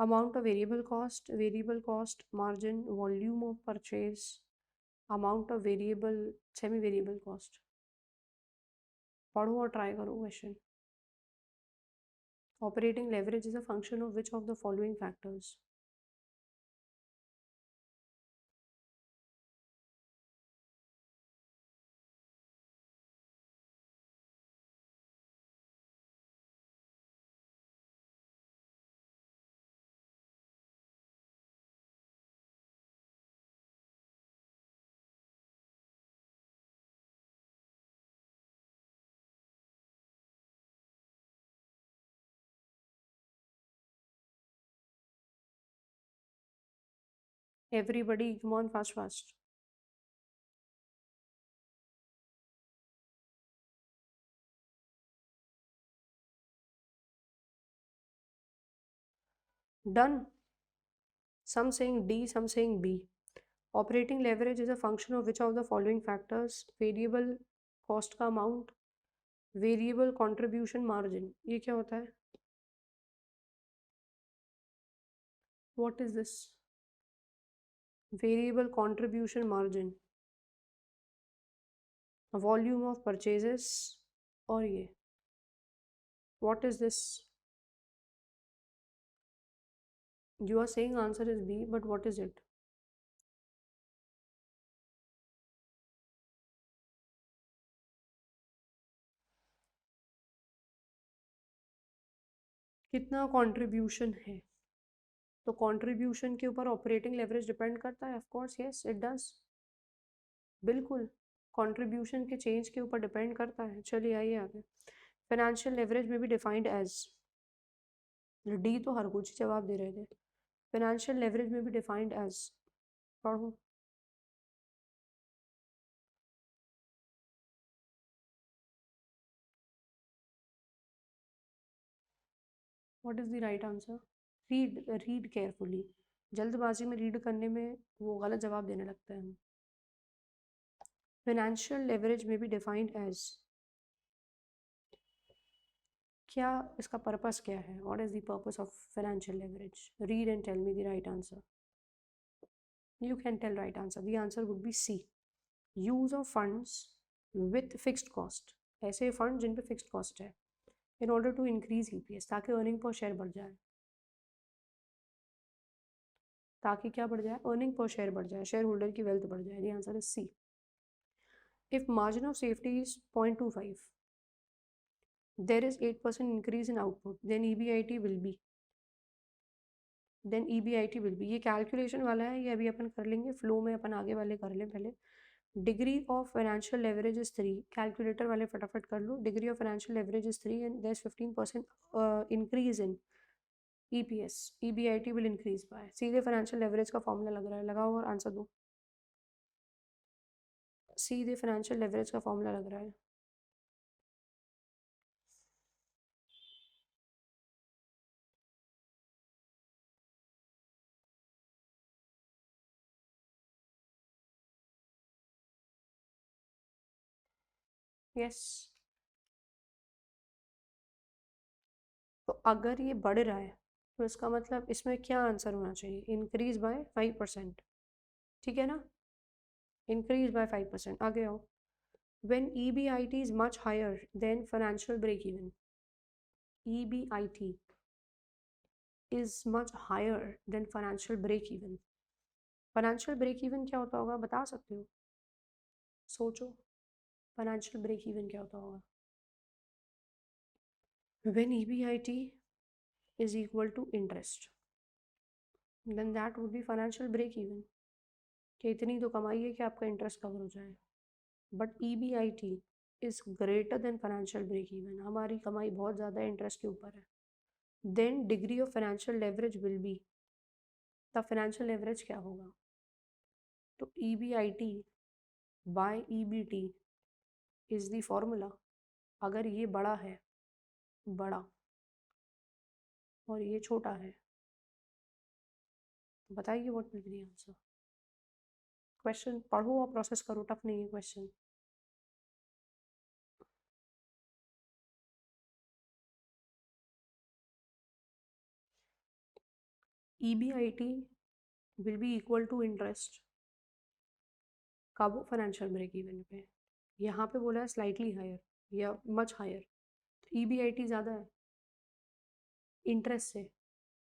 Amount of variable cost margin, volume of purchase, amount of variable semi variable cost. पढ़ो और try करो question. Operating leverage is a function of which of the following factors? Everybody, come on, fast, fast. Done. Some saying D, some saying B. Operating leverage is a function of which of the following factors? Variable cost का amount, variable contribution margin. ये क्या होता है? What is this? Variable contribution margin, volume of purchases, और ये what is this? You are saying answer is B, but what is it? कितना contribution है? तो कंट्रीब्यूशन के ऊपर ऑपरेटिंग लेवरेज डिपेंड करता है? Of course yes it does, बिल्कुल कंट्रीब्यूशन के चेंज के ऊपर डिपेंड करता है। चलिए आइए आगे। फाइनेंशियल लेवरेज में भी डिफाइंड एज, डी तो हर कुछ जवाब दे रहे थे। फाइनेंशियल लेवरेज में भी डिफाइंड एज, पढ़ो। What is the right answer? Read, read carefully. जल्दबाजी में रीड करने में वो गलत जवाब देने लगता है हम। फाइनेंशियल लेवरेज में भी डिफाइंड एज, क्या इसका पर्पस क्या है? What is the purpose of financial leverage? Read and tell me the right answer. You can tell right answer. The answer would be C. Use of funds with fixed cost. ऐसे fund जिन पे fixed cost है, in order to increase EPS, ताकि earning per share बढ़ जाए। ताकि क्या बढ़ जाए? अर्निंग पर शेयर बढ़ जाए, शेयर होल्डर की वेल्थ बढ़ जाए। The answer is C. If margin of safety is 0.25, there is 8% increase in output, then EBIT will be, ये कैलकुलेशन वाला है, ये अभी अपन कर लेंगे फ्लो में, अपन आगे वाले कर लें पहले। Degree of financial leverage is 3, calculator वाले फटाफट कर लो। Degree of financial leverage is 3 and there is 15% increase in EPS, EBIT will increase by. सीधे फाइनेंशियल लेवरेज का फॉर्मूला लग रहा है, लगाओ और आंसर दो। सीधे फाइनेंशियल लेवरेज का फॉर्मूला लग रहा है। यस, तो अगर ये बढ़ रहा है तो इसका मतलब इसमें क्या आंसर होना चाहिए? इंक्रीज बाय 5%, ठीक है ना? Increase by 5%। आगे आओ। When EBIT is much higher than financial break even, EBIT is much higher than financial break even. Financial break even क्या होता होगा, बता सकते हो? सोचो, फाइनेंशियल ब्रेक इवन क्या होता होगा? When EBIT is equal to interest, then that would be financial break even, कि इतनी तो कमाई है कि आपका इंटरेस्ट कवर हो जाए। But EBIT is greater than financial break even, हमारी कमाई बहुत ज़्यादा इंटरेस्ट के ऊपर है। Then degree of financial leverage will be, तब फाइनेंशियल लेवरेज क्या होगा? तो EBIT by EBT is the formula. अगर ये बड़ा है, बड़ा, और ये छोटा है, तो बताइए what will be the answer. Question पढ़ो और प्रोसेस करो, टफ नहीं है question. EBIT will be equal to interest कब? फाइनेंशियल ब्रेक इवन पे। यहाँ पे बोला है स्लाइटली हायर या मच हायर, तो EBIT ज़्यादा है इंटरेस्ट से।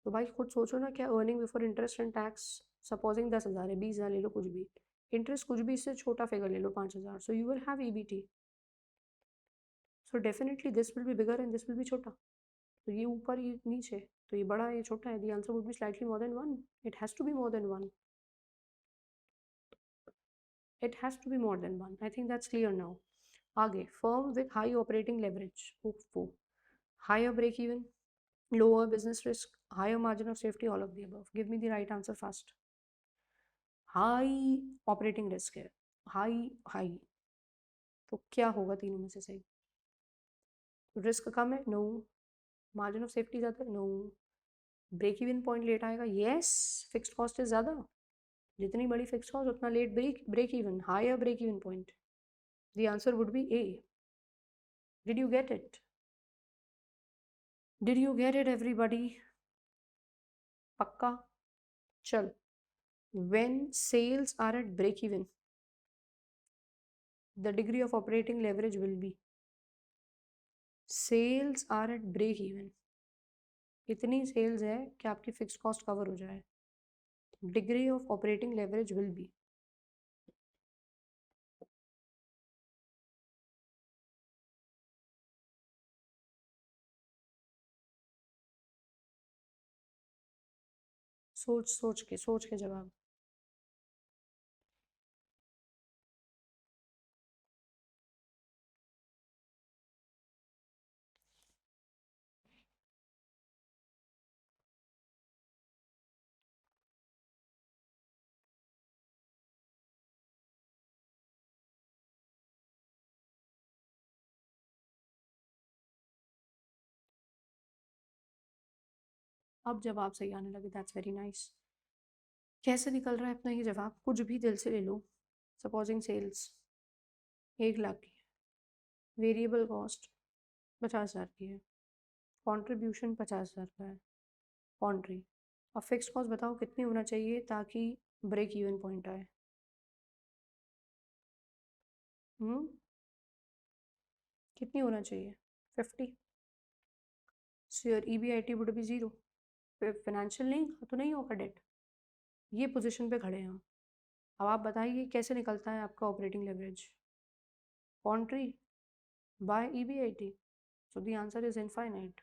तो भाई खुद सोचो ना, क्या earning before interest and tax supposing 10,000 है, 20,000 ले लो, कुछ भी इंटरेस्ट, कुछ भी इससे छोटा फिगर ले लो 5,000, सो you will have EBT, so definitely this will be bigger and this will be छोटा। तो ये ऊपर, ये नीचे, तो ये बड़ा है, ये छोटा है, the answer would be slightly more than 1, it has to be more than 1, it has to be more than 1, I think that's clear now. आगे, firm with high operating leverage, higher break even, lower business risk, higher margin of safety, all of the above. Give me the right answer first. High operating risk है, high, तो क्या होगा तीनों में से सही? Risk कम है, नो। मार्जिन ऑफ सेफ्टी ज़्यादा है, no. Break even point late आएगा, यस। फिक्स्ड कॉस्ट है ज़्यादा, जितनी बड़ी फिक्स्ड कॉस्ट उतना late break even, higher break even point. The answer would be A. Did you get it? Did you get it everybody? पक्का? चल, when sales are at break even, the degree of operating leverage will be, sales are at break even, इतनी sales है कि आपकी fix cost cover हो जाए, degree of operating leverage will B, सोच के जवाब। अब जवाब सही आने लगे, दैट्स वेरी नाइस। कैसे निकल रहा है अपना ये जवाब? कुछ भी दिल से ले लो। सपोजिंग सेल्स 1,00,000 की है, वेरिएबल कॉस्ट 50,000 की है, कॉन्ट्रीब्यूशन 50,000 का है, कॉन्ट्री। अब फिक्स कॉस्ट बताओ कितनी होना चाहिए ताकि ब्रेक इवन पॉइंट आए? कितनी होना चाहिए? 50। So your EBIT would be 0। Financial नहीं तो नहीं होगा डेट, ये पोजीशन पे खड़े हैं हम। अब आप बताइए कैसे निकलता है आपका operating leverage? Contri by EBIT, So the answer is infinite.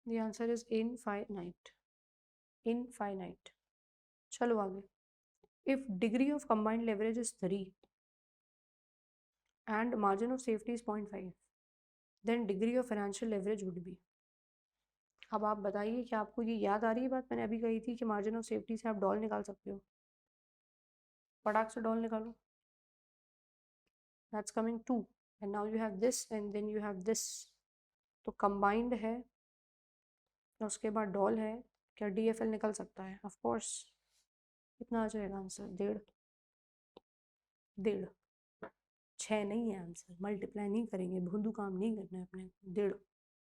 The answer is infinite. Infinite. चलो आगे. If degree of combined leverage is 3 and margin of safety is 0.5, then degree of financial leverage would be. अब आप बताइए कि आपको ये याद आ रही है बात मैंने अभी कही थी कि मार्जिन ऑफ सेफ्टी से आप डॉल निकाल सकते हो. फटाक से डॉल निकालो. That's coming 2 and now you have this and then you have this. तो combined है और उसके बाद डॉल है. क्या DFL निकल सकता है? Of course. कितना आ जाएगा आंसर? 1.5. 1.5. 6 नहीं है आंसर. मल्टीप्लाई नहीं करेंगे, भोंदू काम नहीं करना है अपने. 1.5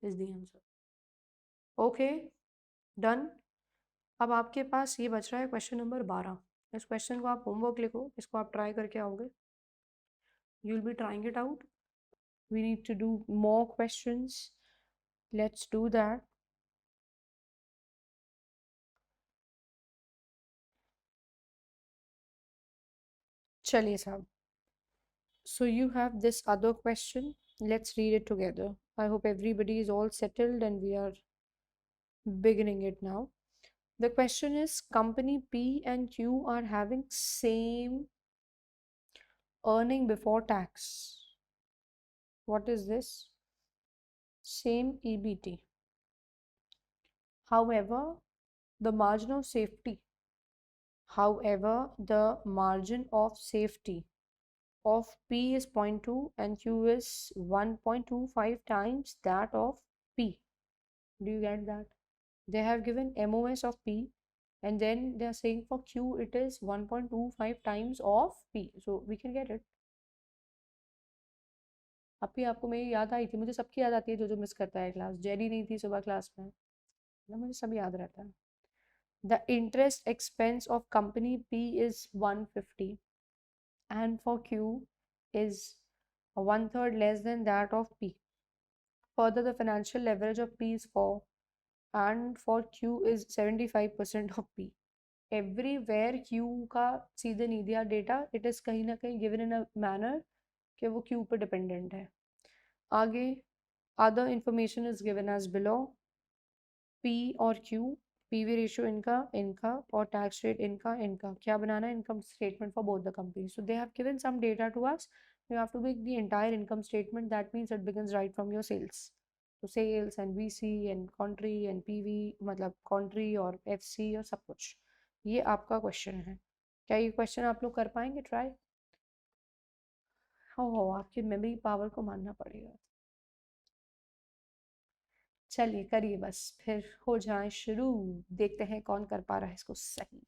is the answer. Okay done. अब आपके पास ये बच रहा है क्वेश्चन नंबर 12. इस क्वेश्चन को आप होमवर्क लिखो, इसको आप ट्राई करके आओगे. You will be trying it out. We need to do more questions. Let's do that. चलिए साहब. So you have this other question. Let's read it together. I hope everybody is all settled and we are beginning it now. The question is, company P and Q are having same earning before tax. What is this? Same EBT. However, the margin of safety. However, the margin of safety of P is 0.2 and Q is 1.25 times that of P. Do you get that? They have given MOS of P and then they are saying for Q it is 1.25 times of P. So we can get it. अभी आपको मेरी याद आई थी. मुझे सबकी याद आती है जो जो मिस करता है क्लास. जेरी नहीं थी सुबह क्लास में ना, मुझे सब याद रहता है. The interest expense of company P is 150 and for Q is 1/3 less than that of P. Further, the financial leverage of P is 4 and for Q is 75% of P. Everywhere Q का सीधे नहीं दिया data. It is कहीं ना कहीं given in a manner कि वो Q पर डिपेंडेंट है. आगे other information is given as below. P और Q, PV रेशियो इनका इनका और टैक्स रेट इनका इनका. क्या बनाना है? Income statement for both the company. So they have given some data to us. You have to make the entire income statement. That means it begins right from your sales. So sales and VC and country and PV मतलब country और FC और सब कुछ. ये आपका question है. क्या ये क्वेश्चन आप लोग कर पाएंगे ट्राई? हो आपकी मेमोरी पावर को मानना पड़ेगा. चलिए करिए बस, फिर हो जाए शुरू. देखते हैं कौन कर पा रहा है इसको सही.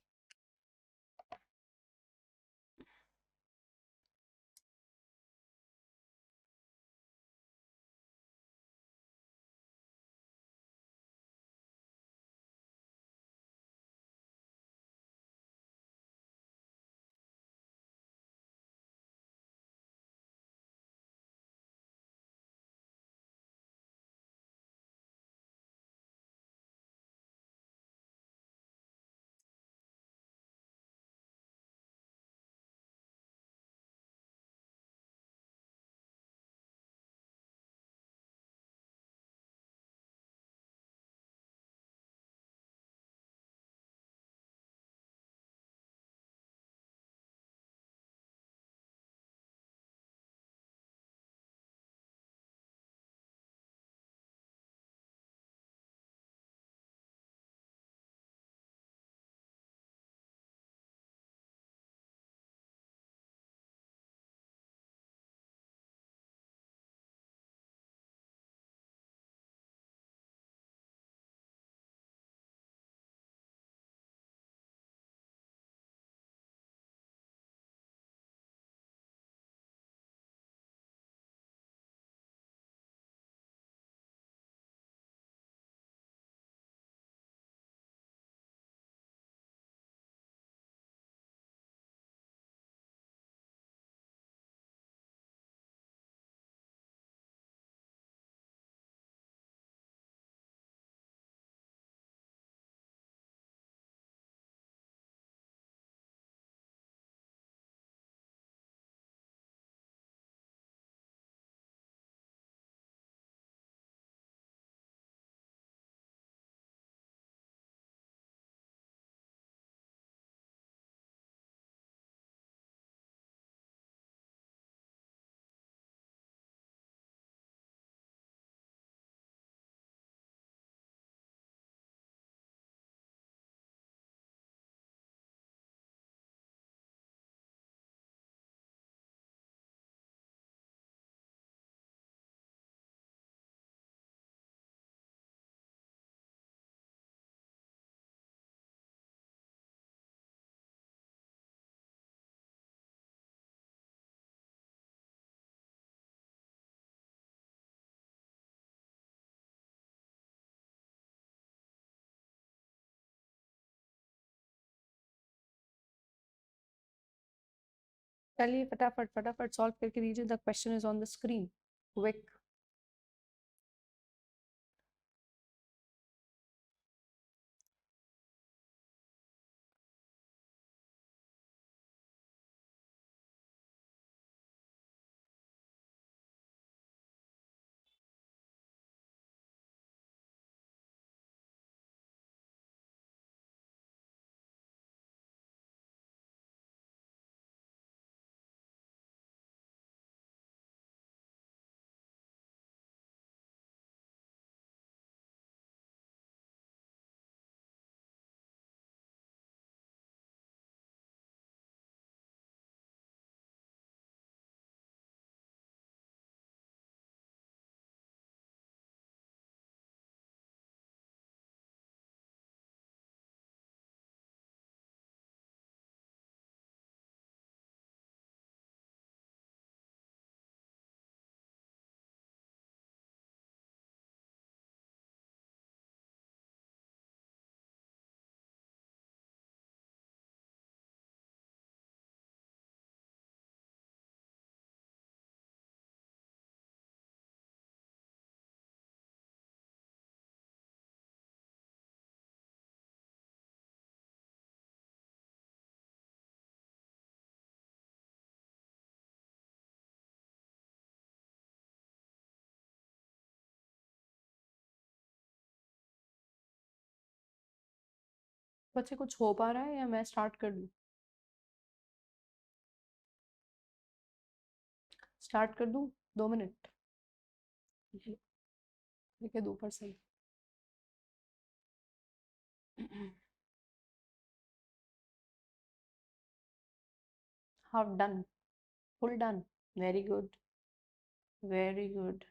चलिए फटाफट फटाफट सॉल्व करके दीजिए. The question is on the screen. Quick. बच्चे कुछ हो पा रहा है या मैं स्टार्ट कर दूं? स्टार्ट कर दूं? 2 मिनट. देखिए 2%. Half done. Full done. Very good. Very good.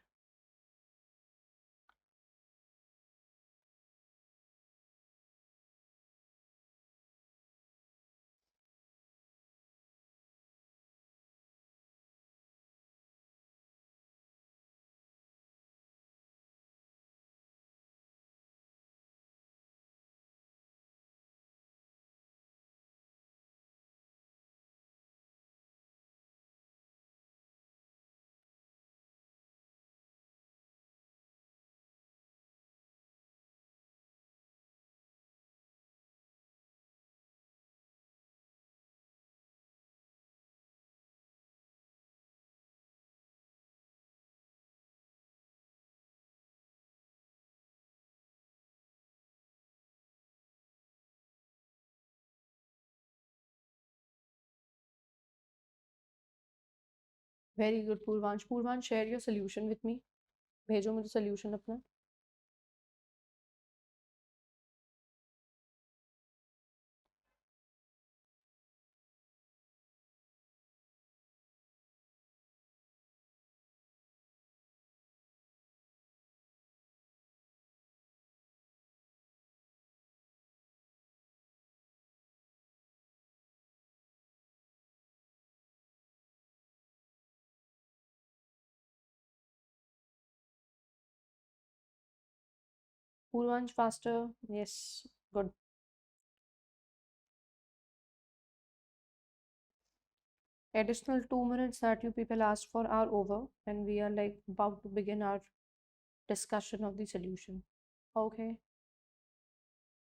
Very good Purvansh. Purvansh share your solution with me. भेजो मुझे सोल्यूशन अपना. Purvansh faster. Yes. Good. Additional 2 minutes that you people asked for are over, and we are like about to begin our discussion of the solution. Okay.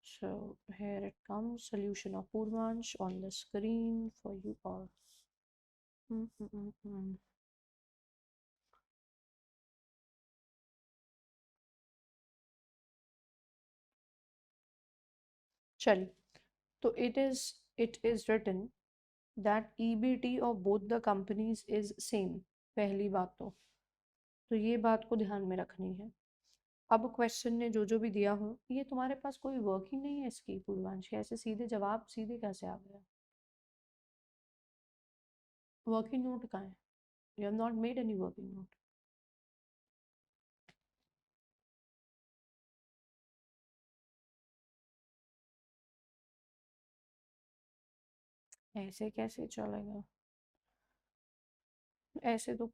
So here it comes. Solution of Purvansh on the screen for you all. Mm-mm-mm-mm. चलिए. तो it is written that EBT of both the companies is same. पहली बात तो ये बात को ध्यान में रखनी है. अब क्वेश्चन ने जो जो भी दिया हो, ये तुम्हारे पास कोई वर्किंग नहीं है इसकी पूर्वांश? ऐसे सीधे जवाब सीधे कैसे आ गया? वर्किंग नोट कहाँ है? You have not made any working note. ऐसे कैसे चलेगा? ऐसे तो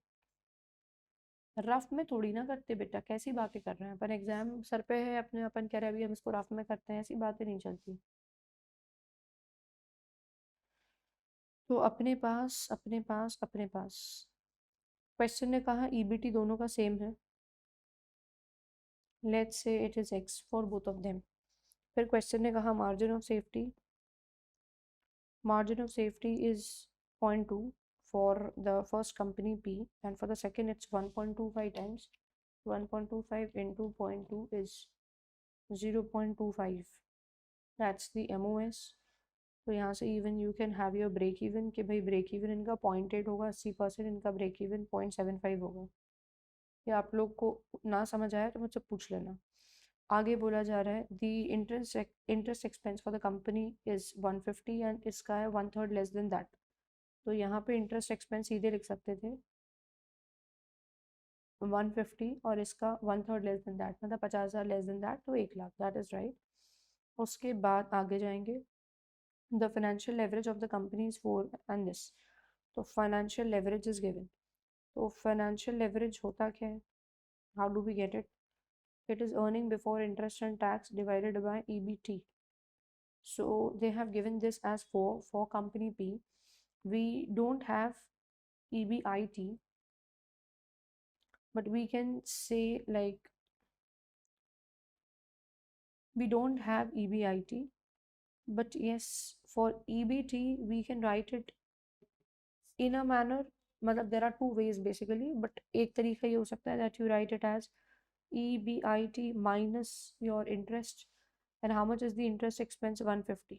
रफ में थोड़ी ना करते बेटा. कैसी बातें कर रहे हैं अपन? एग्जाम सर पे है अपने, अपन कह रहे हैं अभी हम इसको रफ में करते हैं. ऐसी बातें नहीं चलती. तो अपने पास क्वेश्चन ने कहा ईबीटी दोनों का सेम है, let's say it is x for both of them. फिर क्वेश्चन ने कहा margin of safety is 0.2 for the first company P, and for the second it's 1.25 times 1.25 into 0.2 is 0.25, that's the MOS। तो यहाँ से even you can have your break even कि भाई break even इनका 0.8 होगा, 80%, इनका ब्रेक इवन 0.75 होगा। ये आप लोग को ना समझ आया तो मुझसे पूछ लेना। आगे बोला जा रहा है दी interest expense for the company is 150 and इसका है 1/3 लेस देन दैट। तो यहाँ पे इंटरेस्ट एक्सपेंस सीधे लिख सकते थे 150 और इसका 1/3 लेस देन दैट, मतलब 50,000 लेस देन दैट, तो 1 लाख, दैट इज राइट। उसके बाद आगे जाएंगे, the financial leverage of the company is 4 and this. तो फाइनेंशियल लेवरेज इज गिवन। तो फाइनेंशियल लेवरेज होता क्या है, how do we get it? It is earning before interest and tax divided by EBT. So they have given this as for company P. We don't have EBIT, but we can say like we don't have EBIT, but yes, for EBT we can write it in a manner, मतलब there are two ways basically, but एक तरीका ये हो सकता है that you write it as EBIT minus your interest, and how much is the interest expense? 150.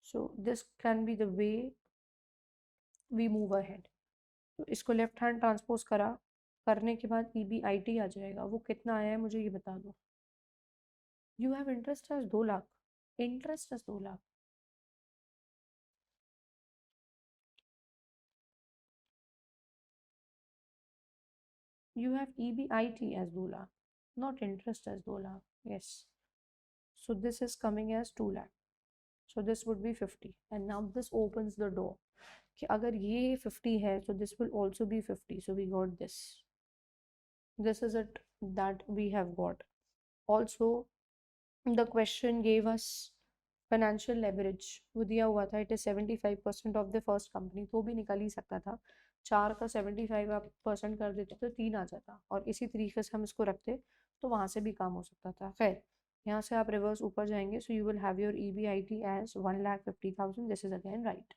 So this can be the way we move ahead. तो इसको left hand transpose करने के बाद EBIT आ जाएगा। वो कितना आया है मुझे ये बता दो। You have interest as 2 lakh, interest as 2 lakh, you have EBIT as 2 lakh, not interest as 2 lakh. Yes. So this is coming as 2 lakh. So this would be 50. And now this opens the door. कि अगर ये 50 है, so this will also be 50. So we got this. This is it that we have got. Also, the question gave us financial leverage, वो दिया हुआ था it is 75% of the first company, तो भी निकल ही सकता था। 4 का 75% कर देते तो 3 आ जाता, और इसी तरीके से हम इसको रखते तो वहाँ से भी काम हो सकता था। खैर, यहाँ से आप रिवर्स ऊपर जाएंगे, so you will have your EBIT as 1,50,000, this is again right.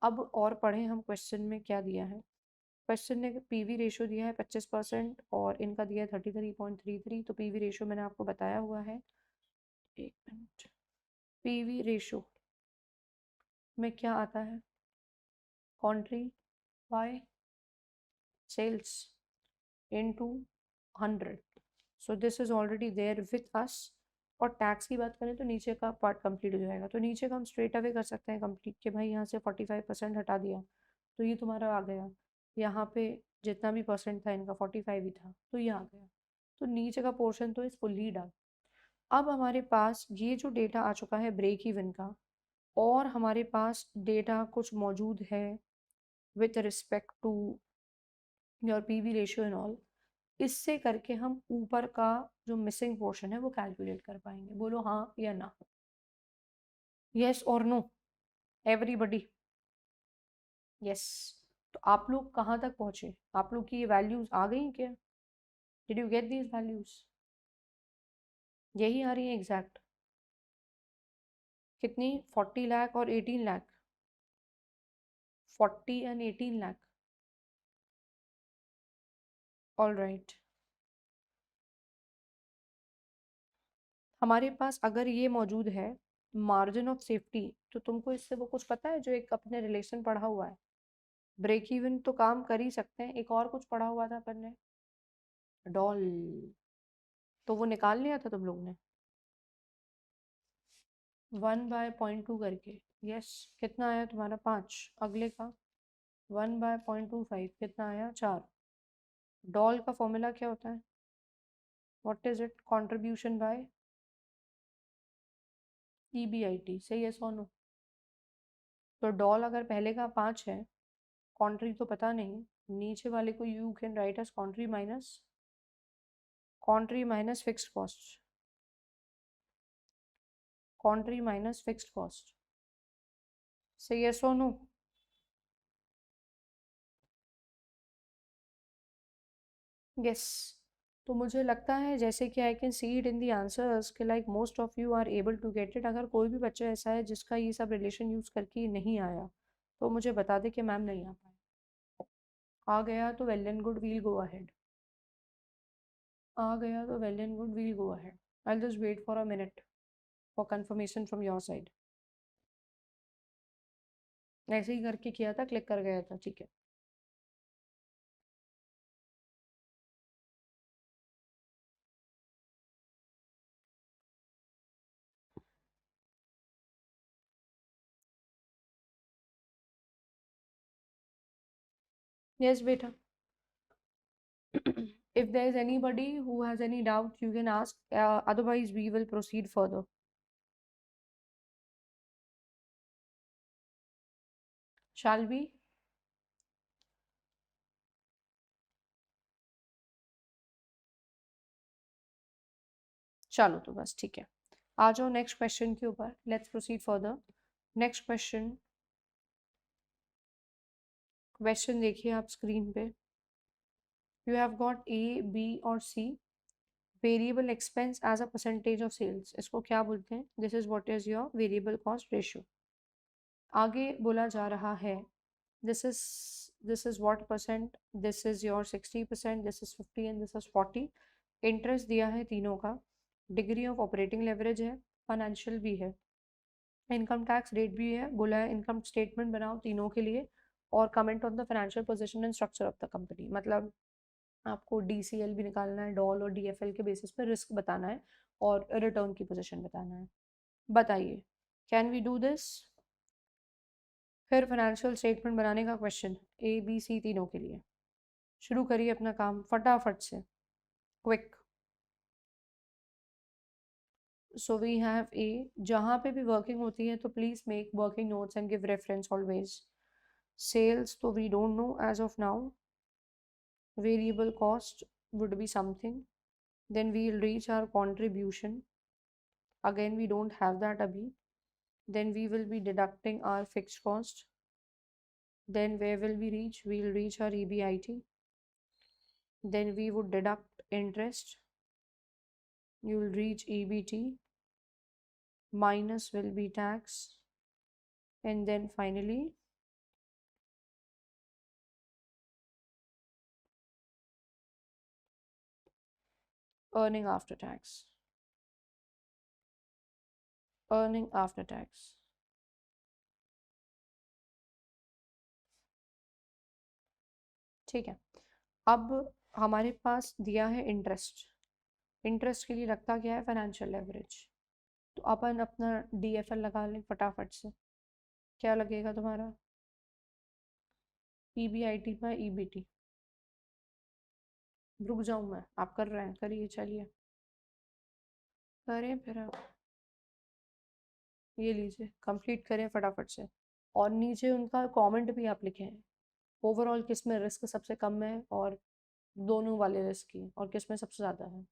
अब और पढ़ें हम क्वेश्चन में क्या दिया है। क्वेश्चन ने PV रेशो दिया है 25% और इनका दिया है 33.33। तो PV रेशो मैंने आपको बताया हुआ है, एक मिनट, PV रेशो में क्या आता है, country by sales into 100। So this is already there with us. और टैक्स की बात करें तो नीचे का पार्ट कंप्लीट हो जाएगा, तो नीचे का हम स्ट्रेट अवे कर सकते हैं कंप्लीट कि भाई यहाँ से 45% हटा दिया तो ये तुम्हारा आ गया। यहाँ पे जितना भी परसेंट था इनका 45 ही था, तो ये आ गया। तो नीचे का पोर्शन तो इज फुल्ली डन। अब हमारे पास ये जो डेटा आ चुका है ब्रेक इवन का, और हमारे पास डेटा कुछ मौजूद है with respect to your PV ratio and all, इससे करके हम ऊपर का जो मिसिंग पोर्शन है वो कैलकुलेट कर पाएंगे। बोलो हाँ या ना, यस और नो एवरीबडी। यस। तो आप लोग कहाँ तक पहुँचे, आप लोग की ये वैल्यूज आ गई क्या? Did you get these values? यही आ रही है एग्जैक्ट, कितनी? 40 लाख और 18 lakh, 40 and 18 lakh. All right, हमारे पास अगर ये मौजूद है मार्जिन ऑफ सेफ्टी, तो तुमको इससे वो कुछ पता है जो एक अपने रिलेशन पढ़ा हुआ है, ब्रेक इवन तो काम कर ही सकते हैं, एक और कुछ पढ़ा हुआ था अपन ने, डॉल, तो वो निकाल लिया था तुम लोग ने 1/0.2 करके। यस, कितना आया तुम्हारा? 5। अगले का 1/0.25 कितना आया? 4। डॉल का फॉर्मूला क्या होता है? What is it? Contribution by EBIT, सही है सोनू? तो डॉल अगर पहले का 5 है, कॉन्ट्री तो पता नहीं, नीचे वाले को you can write as contri minus fixed cost, contri minus fixed cost, सही है सोनू? यस। तो मुझे लगता है जैसे कि I can see it in the answers कि like most of you are able to get it. अगर कोई भी बच्चा ऐसा है जिसका ये सब रिलेशन यूज़ करके नहीं आया, तो मुझे बता दे कि मैम नहीं आ पाए। आ गया तो well and good, we'll go ahead. आ गया तो well and good, we'll go ahead. I just wait for a minute for confirmation from your side. ऐसे ही करके किया था, क्लिक कर गया था, ठीक है। यस बेटा। If there is anybody who has any doubt, you can ask. Otherwise, we will proceed further. Shall we? चलो तो बस ठीक है। आ जाओ नेक्स्ट क्वेश्चन के ऊपर। Let's proceed further. Next question. Question देखिए आप स्क्रीन पे। You have got A, B और C. Variable expense as a percentage of sales, इसको क्या बोलते हैं? This is what is your variable cost ratio. आगे बोला जा रहा है this is this is what percent, this is your 60%, this is 50 and this is 40। Interest दिया है तीनों का। डिग्री ऑफ ऑपरेटिंग लेवरेज है, फाइनेंशियल भी है, इनकम टैक्स रेट भी है। बोला है इनकम स्टेटमेंट बनाओ तीनों के लिए और comment on the financial position and structure of the company. मतलब आपको डीसीएल भी निकालना है, डॉल और डीएफएल के बेसिस पर रिस्क बताना है और रिटर्न की पोजीशन बताना है। बताइए, कैन वी डू दिस? फिर फाइनेंशियल स्टेटमेंट बनाने का क्वेश्चन, ए बी सी तीनों के लिए। शुरू करिए अपना काम फटाफट से, quick. So we have a. जहाँ पे भी वर्किंग होती है तो please make working notes and give reference always. Sales तो we don't know as of now. Variable cost would be something, then we'll reach our contribution, again we don't have that abhi, then we will be deducting our fixed cost, then where will we reach? We'll reach our EBIT, then we would deduct interest, you will reach EBT, minus will be tax, and then finally earning after tax, earning after tax। ठीक है। अब हमारे पास दिया है interest. Interest के लिए लगता क्या है? Financial leverage. तो अपन अपना डीएफएल लगा लें फटाफट से। क्या लगेगा तुम्हारा? EBIT by EBT. रुक जाऊं मैं? आप कर रहे हैं, करिए, चलिए करें फिर आप। ये लीजिए, कंप्लीट करें फटाफट से। और नीचे उनका कमेंट भी आप लिखें, ओवरऑल किस में रिस्क सबसे कम है और दोनों वाले रिस्क की, और किस में सबसे ज़्यादा है।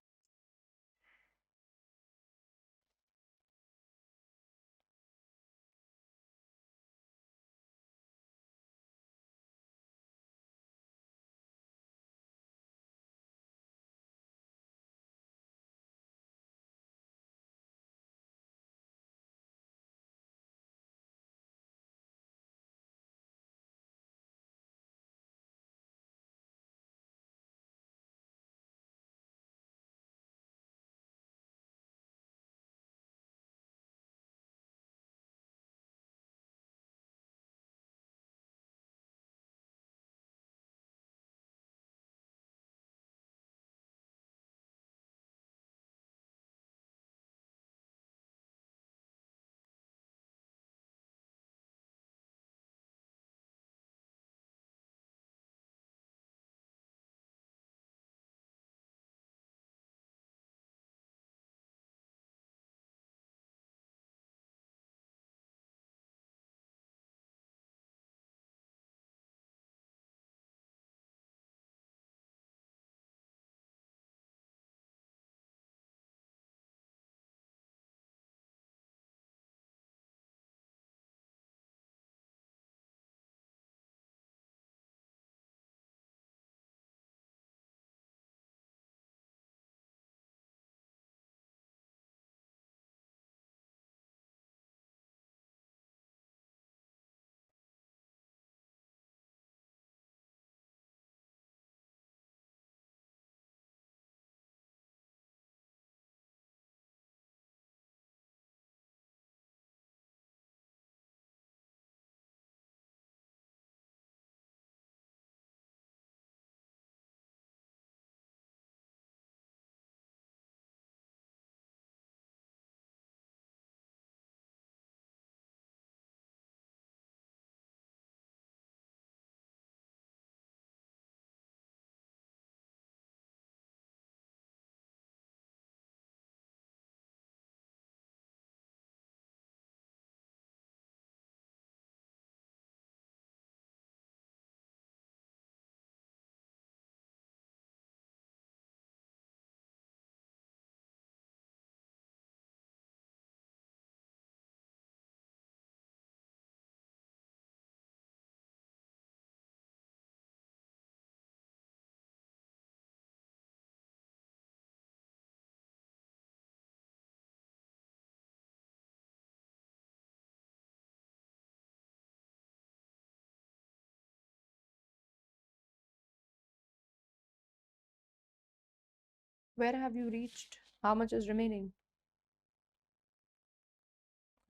Where have you reached? How much is remaining?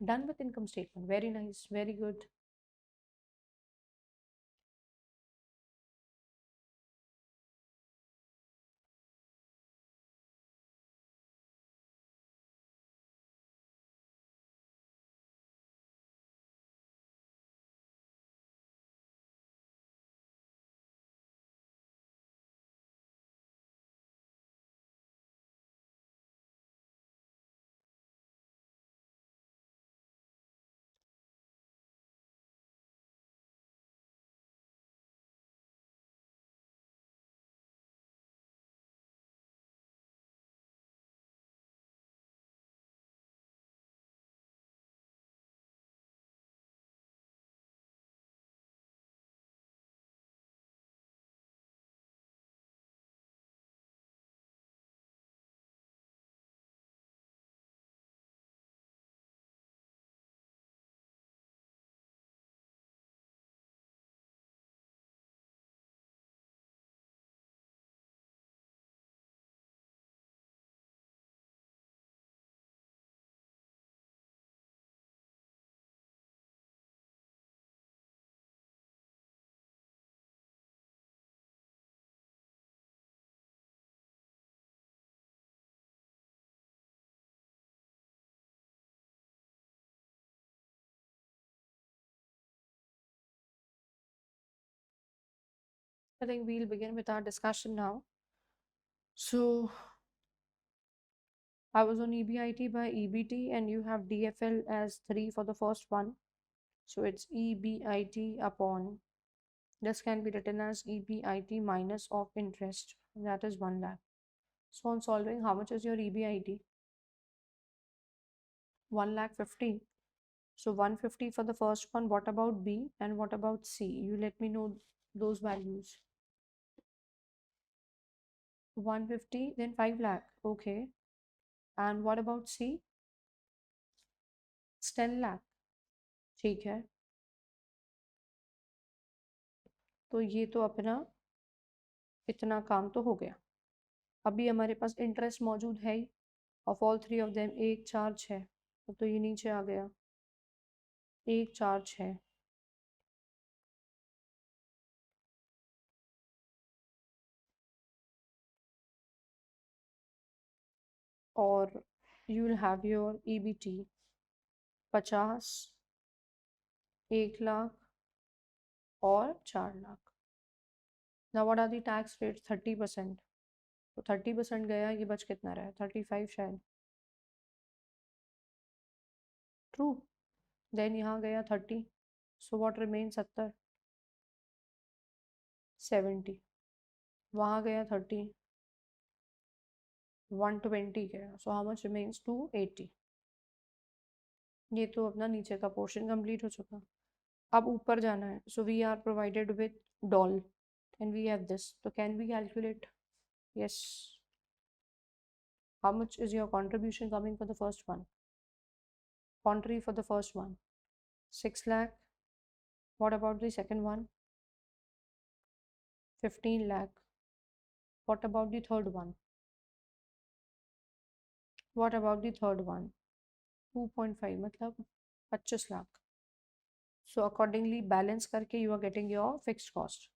Done with income statement. Very nice. Very good. I think we'll begin with our discussion now. So, I was on EBIT by EBT, and you have DFL as 3 for the first one. So, it's EBIT upon, this can be written as EBIT minus of interest, that is 1 lakh. So, on solving, how much is your EBIT? 1 lakh 50. So, 150 for the first one. What about B and what about C? You let me know those values. 150, then 5 lakh. Okay. And what about C? It's 10 lakh. ठीक है. तो ये तो अपना इतना काम तो हो गया. अभी हमारे पास इंटरेस्ट मौजूद है ही. Of all three of them 1 4 6. तो ये नीचे आ गया. 1 4 6. और you will have your EBT 50, 1 lakh और 4 lakh. Now what are the tax rates? 30%. तो 30% गया, ये बच कितना रहा? 35 शायद. ट्रू. देन यहाँ गया 30. So what remain? 70. 70. वहाँ गया 30. 120 गया. सो हाउ मच रिमेन्स? 280. ये तो अपना नीचे का पोर्शन कंप्लीट हो चुका. अब ऊपर जाना है. So we are provided with doll and we have this. तो can we calculate? Yes. How much is your contribution coming for the first one? Contribute for the first one. 6 lakh. What about the second one? 15 lakh. What about the third one? What about the third one? 2.5 मतलब 25 lakh. So accordingly balance करके you are getting your fixed cost.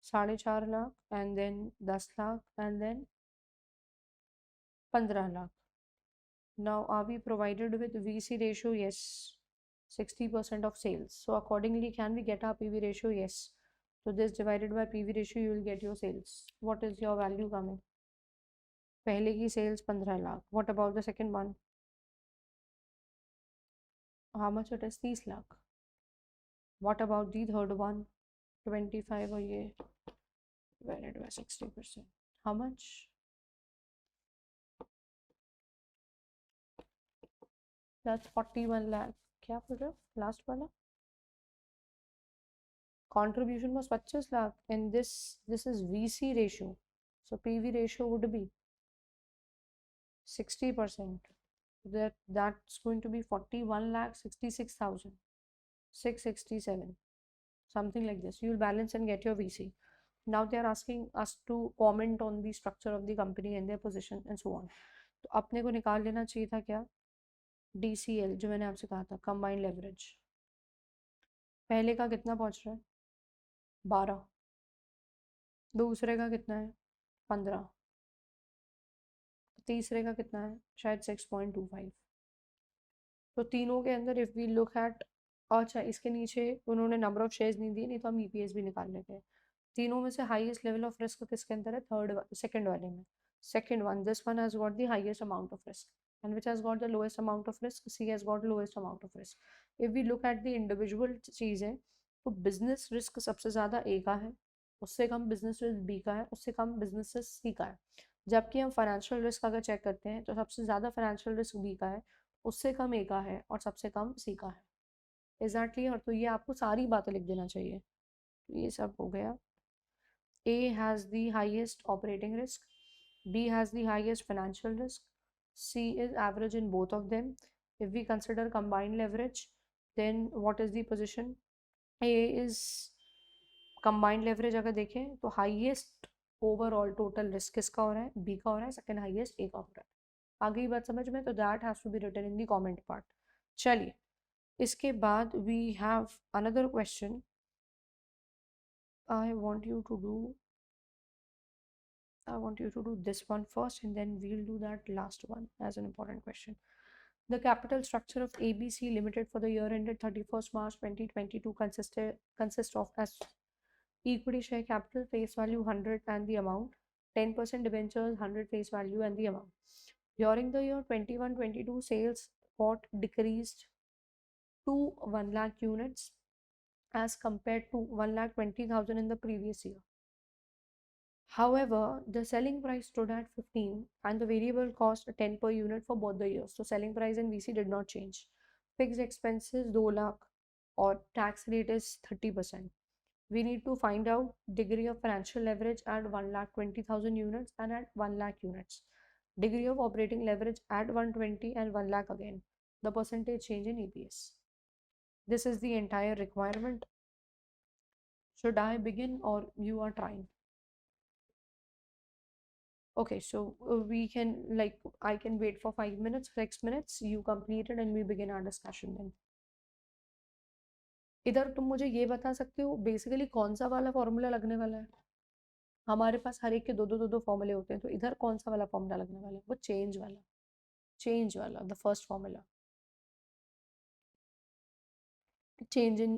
4.5 lakh and then 10 lakh and then 15 lakh. Now are we provided with VC ratio? Yes. 60% of sales. So accordingly can we get our PV ratio? Yes. So this divided by PV ratio you will get your sales. What is your value coming? पहले की sales 15 lakh. What about the second one? How much it is? 30 lakh. What about the third one? 25 और ये divided by 60%. How much? That's 41 lakh. क्या बोल रहे हो? Last वाला? Contribution was 25 lakh and this is VC ratio. So PV ratio would be 60%. That's going to be 41 lakh 66,000. 667. Something like this. You will balance and get your VC. Now they are asking us to comment on the structure of the company and their position and so on. तो अपने को निकाल लेना चाहिए था क्या, DCL, जो मैंने आपसे कहा था, कंबाइंड लेवरेज। पहले का कितना पहुंच रहा है, 12। दूसरे का कितना है, 15। तीसरे का कितना है, शायद 6.25। तो तीनों के अंदर इफ वी लुक एट, अच्छा इसके नीचे उन्होंने नंबर ऑफ शेयर्स नहीं दिए, नहीं तो हम EPS भी निकाल लेते हैं। तीनों में से हाईएस्ट लेवल ऑफ रिस्क किसके अंदर है, सेकंड वाले में। Second one, this one has got the highest amount of risk, and which has got the lowest amount of risk, C has got lowest amount of risk. If we look at the individual चीज़ें, तो business risk सबसे ज़्यादा A का है, उससे कम business risk B का है, उससे कम बिजनेस रिस्क C का है। जबकि हम फाइनेंशियल रिस्क अगर चेक करते हैं तो सबसे ज़्यादा फाइनेंशियल रिस्क B का है, उससे कम A का है, और सबसे कम C का है। Is that clear? तो ये आपको सारी बातें लिख देना चाहिए। तो ये सब हो गया। A has the highest operating risk, B has the highest financial risk, C is average in both of them. If we consider combined leverage, then what is the position? A is combined leverage अगर देखें तो highest overall total risk किसका हो रहा है, B का हो रहा है, second highest A का हो रहा है। आ गई बात समझ में? तो that has to be written in the comment part। चलिए, इसके बाद we have another question I want you to do I want you to do this one first, and then we'll do that last one as an important question. The capital structure of ABC Limited for the year ended 31st March 2022 consists of as equity share capital face value 100 and the amount, 10% debentures 100 face value and the amount. During the year 21-22, sales got decreased to 1 lakh units as compared to 1,20,000 in the previous year. However, the selling price stood at 15 and the variable cost 10 per unit for both the years. So selling price and VC did not change. Fixed expenses 2 lakh or tax rate is 30%. We need to find out degree of financial leverage at 1,20,000 units and at 1 lakh units. Degree of operating leverage at 120 and 1 lakh again. The percentage change in EPS. This is the entire requirement. Should I begin or you are trying? Okay, so we can, like, I can wait for 5 minutes, 6 minutes, you complete it and we begin our discussion then. इधर तुम मुझे ये बता सकते हो basically कौन सा वाला फॉर्मूला लगने वाला है? हमारे पास हर एक के दो फॉर्मूले होते हैं, तो इधर कौन सा वाला फॉर्मूला लगने वाला है? वो चेंज वाला, the first formula. change in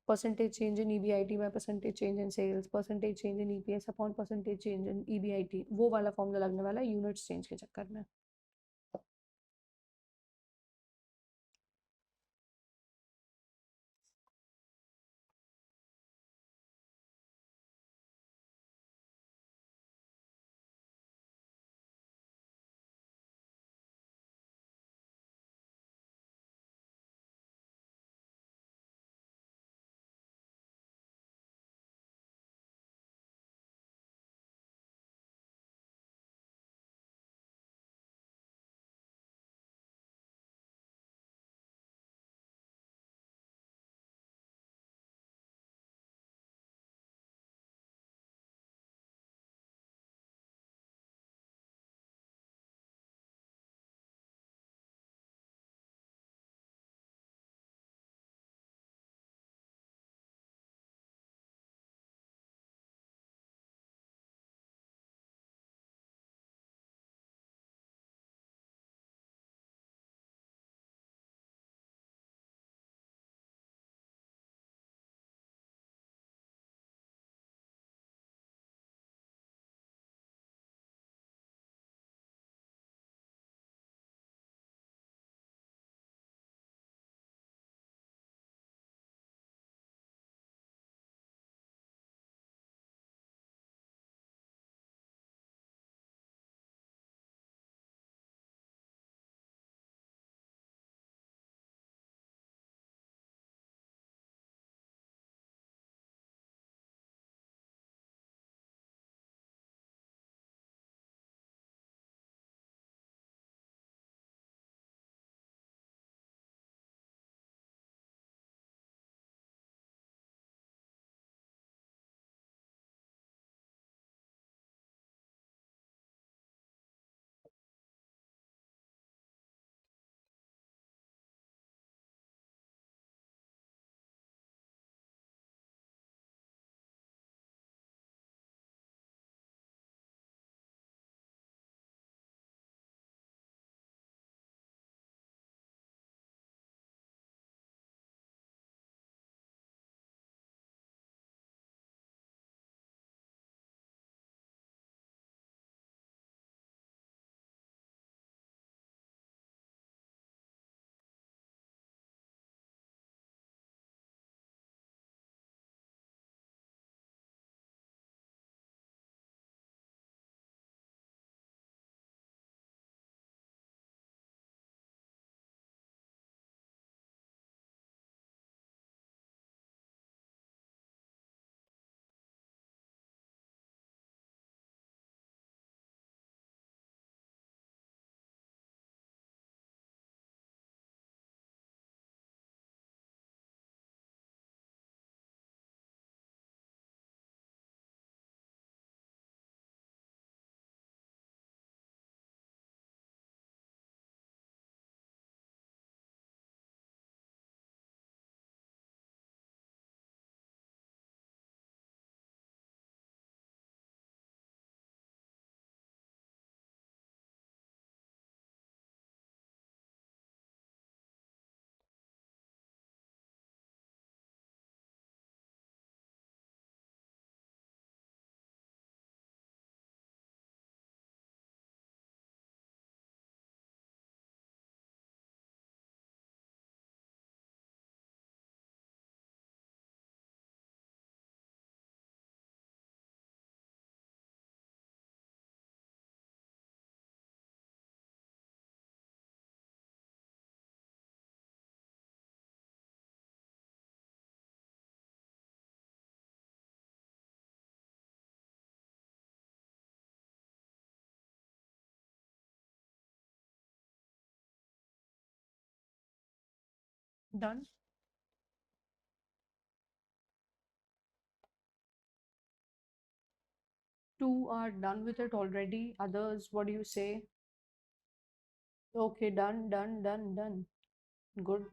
percentage change in EBIT by percentage change in sales, percentage change in EPS upon percentage change in EBIT, वो वाला फॉर्मूला लगने वाला है यूनिट्स चेंज के चक्कर में। Done. 2 are done with it already. Others, what do you say? Okay, done, done, done, done. Good.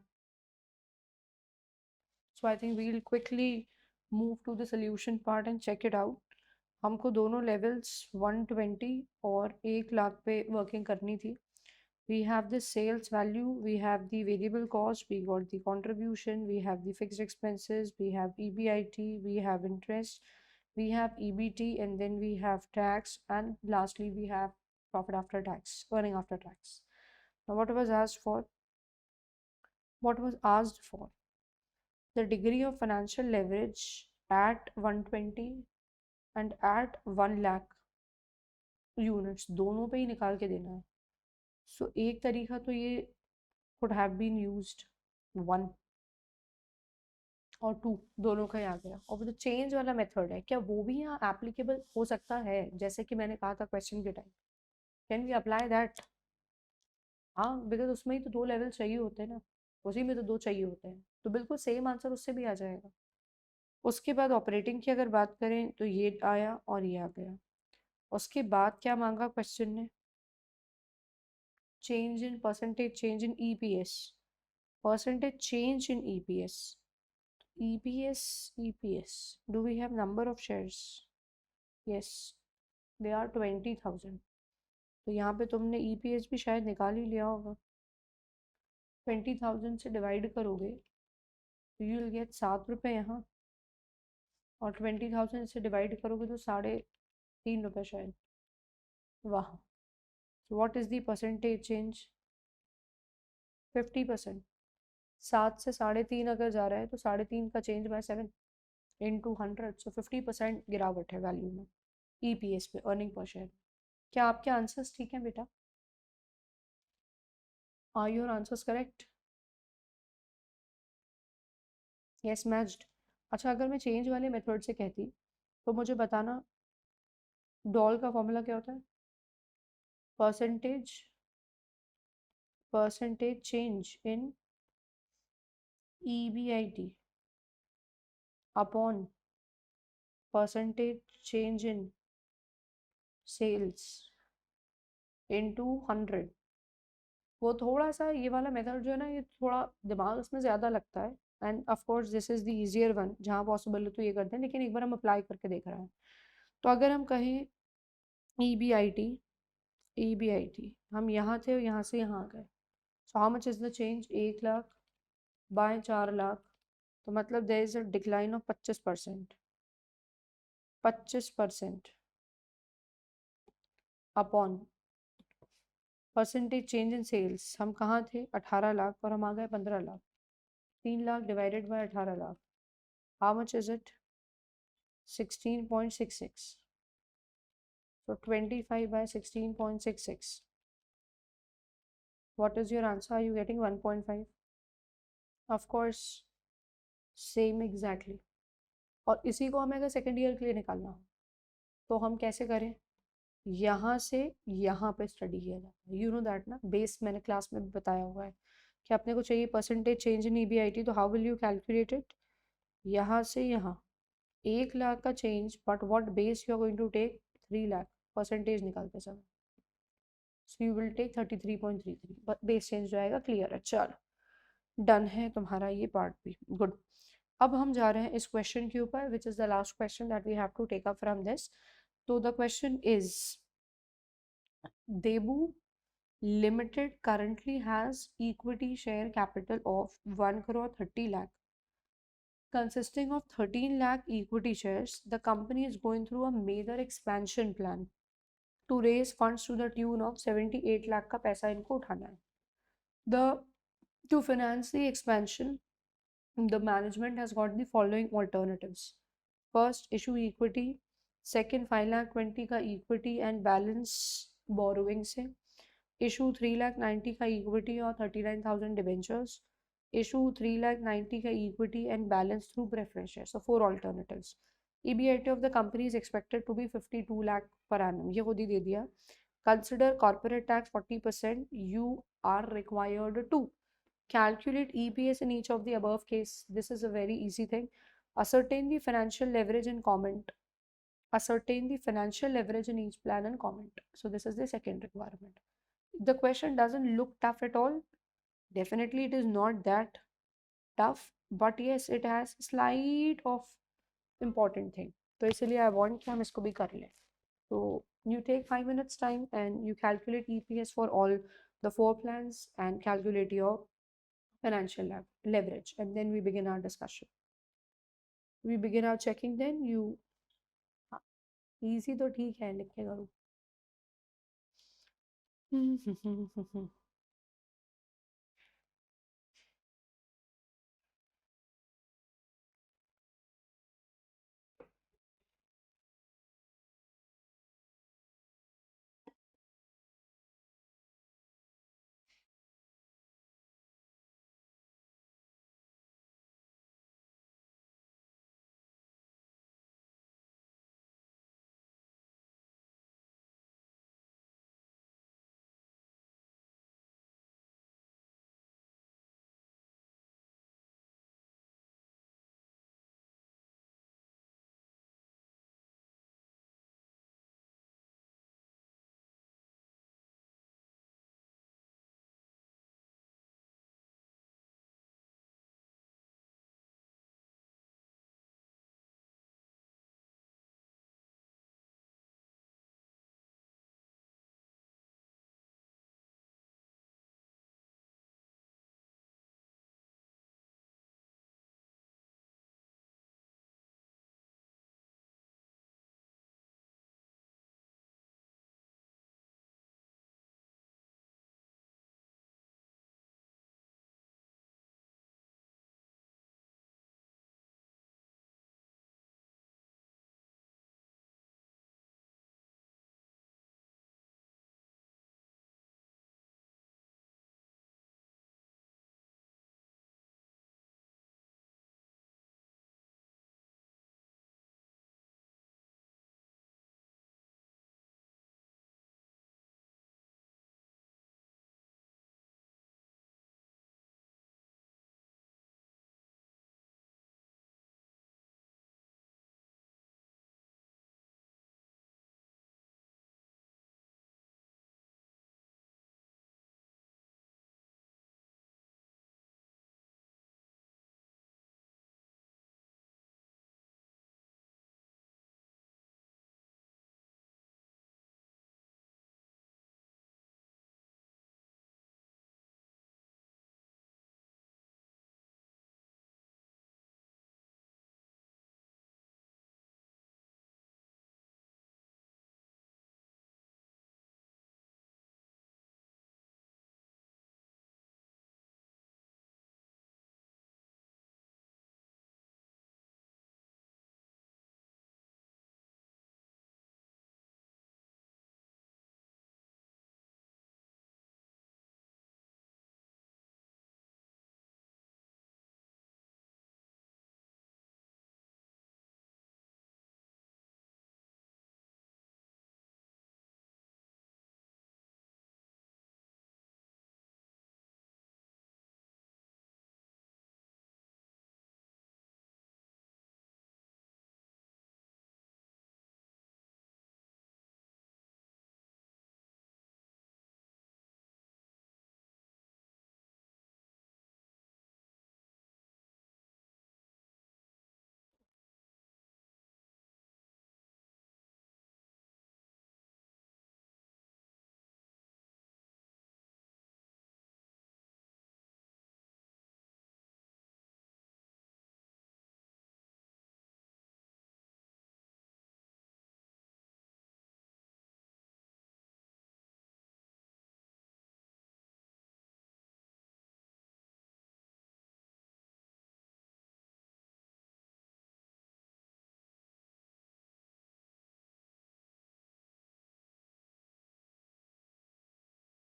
So I think we'll quickly move to the solution part and check it out. हमको दोनों levels 120 और 1 लाख पे working करनी थी. We have the sales value, we have the variable cost, we got the contribution, we have the fixed expenses, we have EBIT, we have interest, we have EBT, and then we have tax, and lastly we have profit after tax, earning after tax. Now what was asked for? What was asked for? The degree of financial leverage at 120 and at 1 lakh units, दोनों पे ही निकाल के देना है. So एक तरीका तो ये could have been used 1 और 2 दोनों का ही आ गया. और वो जो चेंज वाला मेथड है, क्या वो भी यहाँ एप्लीकेबल हो सकता है, जैसे कि मैंने कहा था क्वेश्चन के time? Can we apply that? हाँ, बिकॉज उसमें ही तो 2 लेवल चाहिए होते हैं ना, उसी में तो 2 चाहिए होते हैं, तो बिल्कुल सेम आंसर उससे भी आ जाएगा. उसके बाद ऑपरेटिंग की अगर बात करें तो ये आया और ये आ गया. उसके बाद क्या मांगा क्वेश्चन ने? Change in percentage change in EPS. Percentage change in EPS. EPS. Do we have number of shares? Yes, they are 20,000. तो यहाँ पे तुमने EPS भी शायद निकाल ही लिया होगा. 20,000 से डिवाइड करोगे तो यू विल गेट 7 रुपये यहाँ, और 20,000 से डिवाइड करोगे तो 3.5 रुपये शायद. वाह. What is the percentage change? 50%. 7 से 3.5 अगर जा रहा है तो 3.5 का चेंज बाय 7 इंटू 100. सो 50% गिरावट है वैल्यू में, EPS पे, अर्निंग पर शेयर. क्या आपके आंसर्स ठीक हैं बेटा? Are your answers correct? Yes, matched. अच्छा, अगर मैं चेंज वाले मेथड से कहती तो मुझे बताना डॉल का फॉर्मूला क्या होता है? Percentage change in EBIT upon percentage change in sales into 100. वो थोड़ा सा ये वाला मेथड जो है ना, ये थोड़ा दिमाग इसमें ज़्यादा लगता है, end of course this is the easier one. जहाँ पॉसिबल है तो ये करते हैं, लेकिन एक बार हम अप्लाई करके देख रहे हैं. तो अगर हम कहें EBIT हम यहाँ थे और यहाँ से यहाँ आ गए. So how much is the change? 1 lakh by 4 lakh, तो मतलब there is a decline of 25%. 25% upon percentage change in sales. हम कहाँ थे? 18 लाख और हम आ गए 15 lakh. 3 lakh divided by 18 lakh, how much is it? 16.66. So 25 by 16.66. What is your answer? Are you getting 1.5? Of course, same exactly. और इसी को हमें अगर सेकेंड ईयर के लिए निकालना हो तो हम कैसे करें? यहाँ से यहाँ पे स्टडी किया जाता है. यू नो दैट ना, बेस मैंने क्लास में भी बताया हुआ है कि अपने को चाहिए परसेंटेज चेंज इन EBIT. तो how will you calculate it? यहाँ से यहाँ 1 लाख का change, but what base you are going to take? 3 lakh. Percentage निकालते समय so you will take 33.33. Base change जो आएगा क्लियर है. चलो, डन है तुम्हारा ये पार्ट भी. गुड. अब हम जा रहे हैं इस क्वेश्चन के ऊपर, which is the last question that we have to take up from this. तो the question is, Debu Limited currently has equity share capital of 1 crore 30 lakh. Consisting of 13 lakh equity shares, the company is going through a major expansion plan to raise funds to the tune of 78 lakh का पैसा इनको उठाना है. To finance the expansion, the management has got the following alternatives. First, issue equity. Second, 5 lakh 20 का equity and balance borrowing से. Issue 3 lakh 90 का equity और 39,000 debentures. Issue 3 lakh 90 का equity and balance through preference shares. So 4 alternatives. EBIT of the company is expected to be 52 lakh per annum. ये खुद ही दे दिया. Consider corporate tax 40%. You are required to. Calculate EPS in each of the above case. This is a very easy thing. Ascertain the financial leverage and comment. Ascertain the financial leverage in each plan and comment. So this is the second requirement. The question doesn't look tough at all. Definitely it is not that tough, but yes, it has slight of important thing. तो इसलिए I want कि हम इसको भी कर लें. So you take 5 minutes time and you calculate EPS for all the four plans and calculate your financial leverage, and then we begin our discussion. We begin our checking. Then you easy तो ठीक है लिख के करो.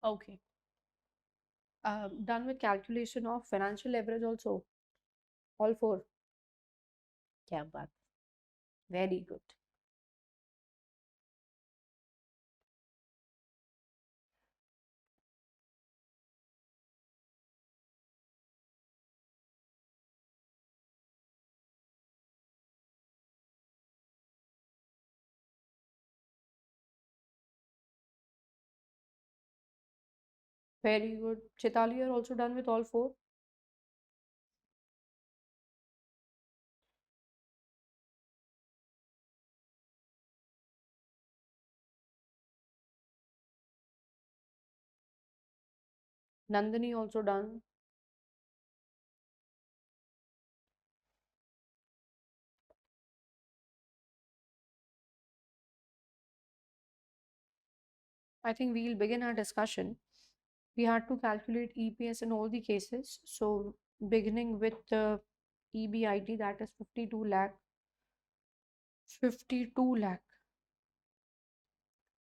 Okay. Done with calculation of financial leverage also. All four. क्या बात. Very good. Very good. Chitali, you're also done with all four? Nandini also done. I think we'll begin our discussion. We had to calculate EPS in all the cases. So beginning with the EBIT, that is 52 lakh. 52 lakh.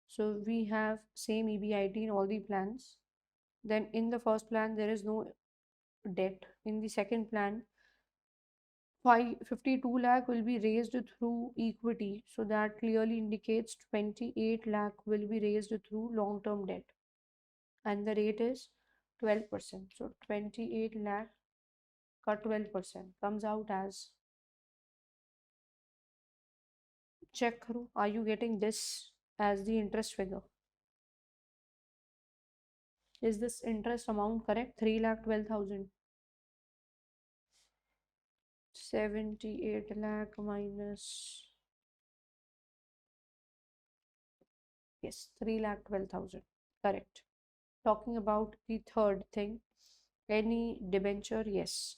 So we have same EBIT in all the plans. Then in the first plan, there is no debt. In the second plan, 52 lakh will be raised through equity. So that clearly indicates 28 lakh will be raised through long-term debt. And the rate is 12%. So 28 lakh का 12% comes out as, check करो, are you getting this as the interest figure? Is this interest amount correct? 3,12,000. 78 lakh minus, yes, 3,12,000. Correct. Talking about the third thing, any debenture, yes.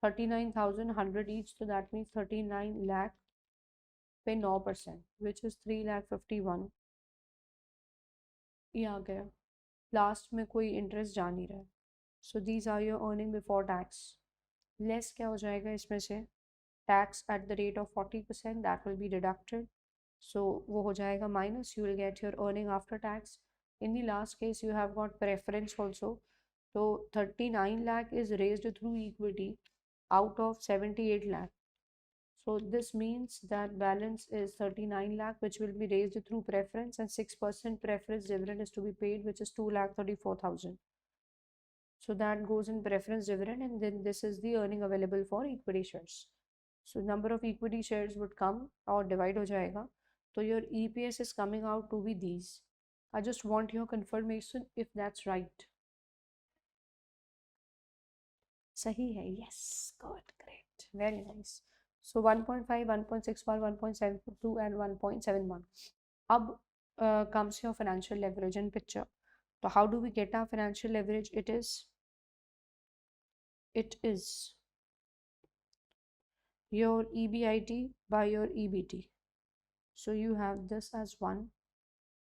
39,100 each, so that means 39 lakh पे 9%, which is 3,51,000. ये आ गया. Last में कोई interest जा नहीं रहा है. So these are your earning before tax. Less क्या हो जाएगा इसमें से? Tax at the rate of 40%, that will be deducted. So वो हो जाएगा minus, you will get your earning after tax. In the last case you have got preference also. तो 39 lakh is raised through equity out of 78 lakh. So this means that balance is 39 lakh, which will be raised through preference, and 6% preference dividend is to be paid, which is 2,34,000. So that goes in preference dividend, and then this is the earning available for equity shares. So number of equity shares would come or divide हो जाएगा. So your EPS is coming out to be these. I just want your confirmation if that's right. सही है. Yes, good, great, very nice. So 1.5, 1.61, 1.72 and 1.71. अब comes your financial leverage in picture. So how do we get our financial leverage? It is your EBIT by your EBT. So you have this as 1,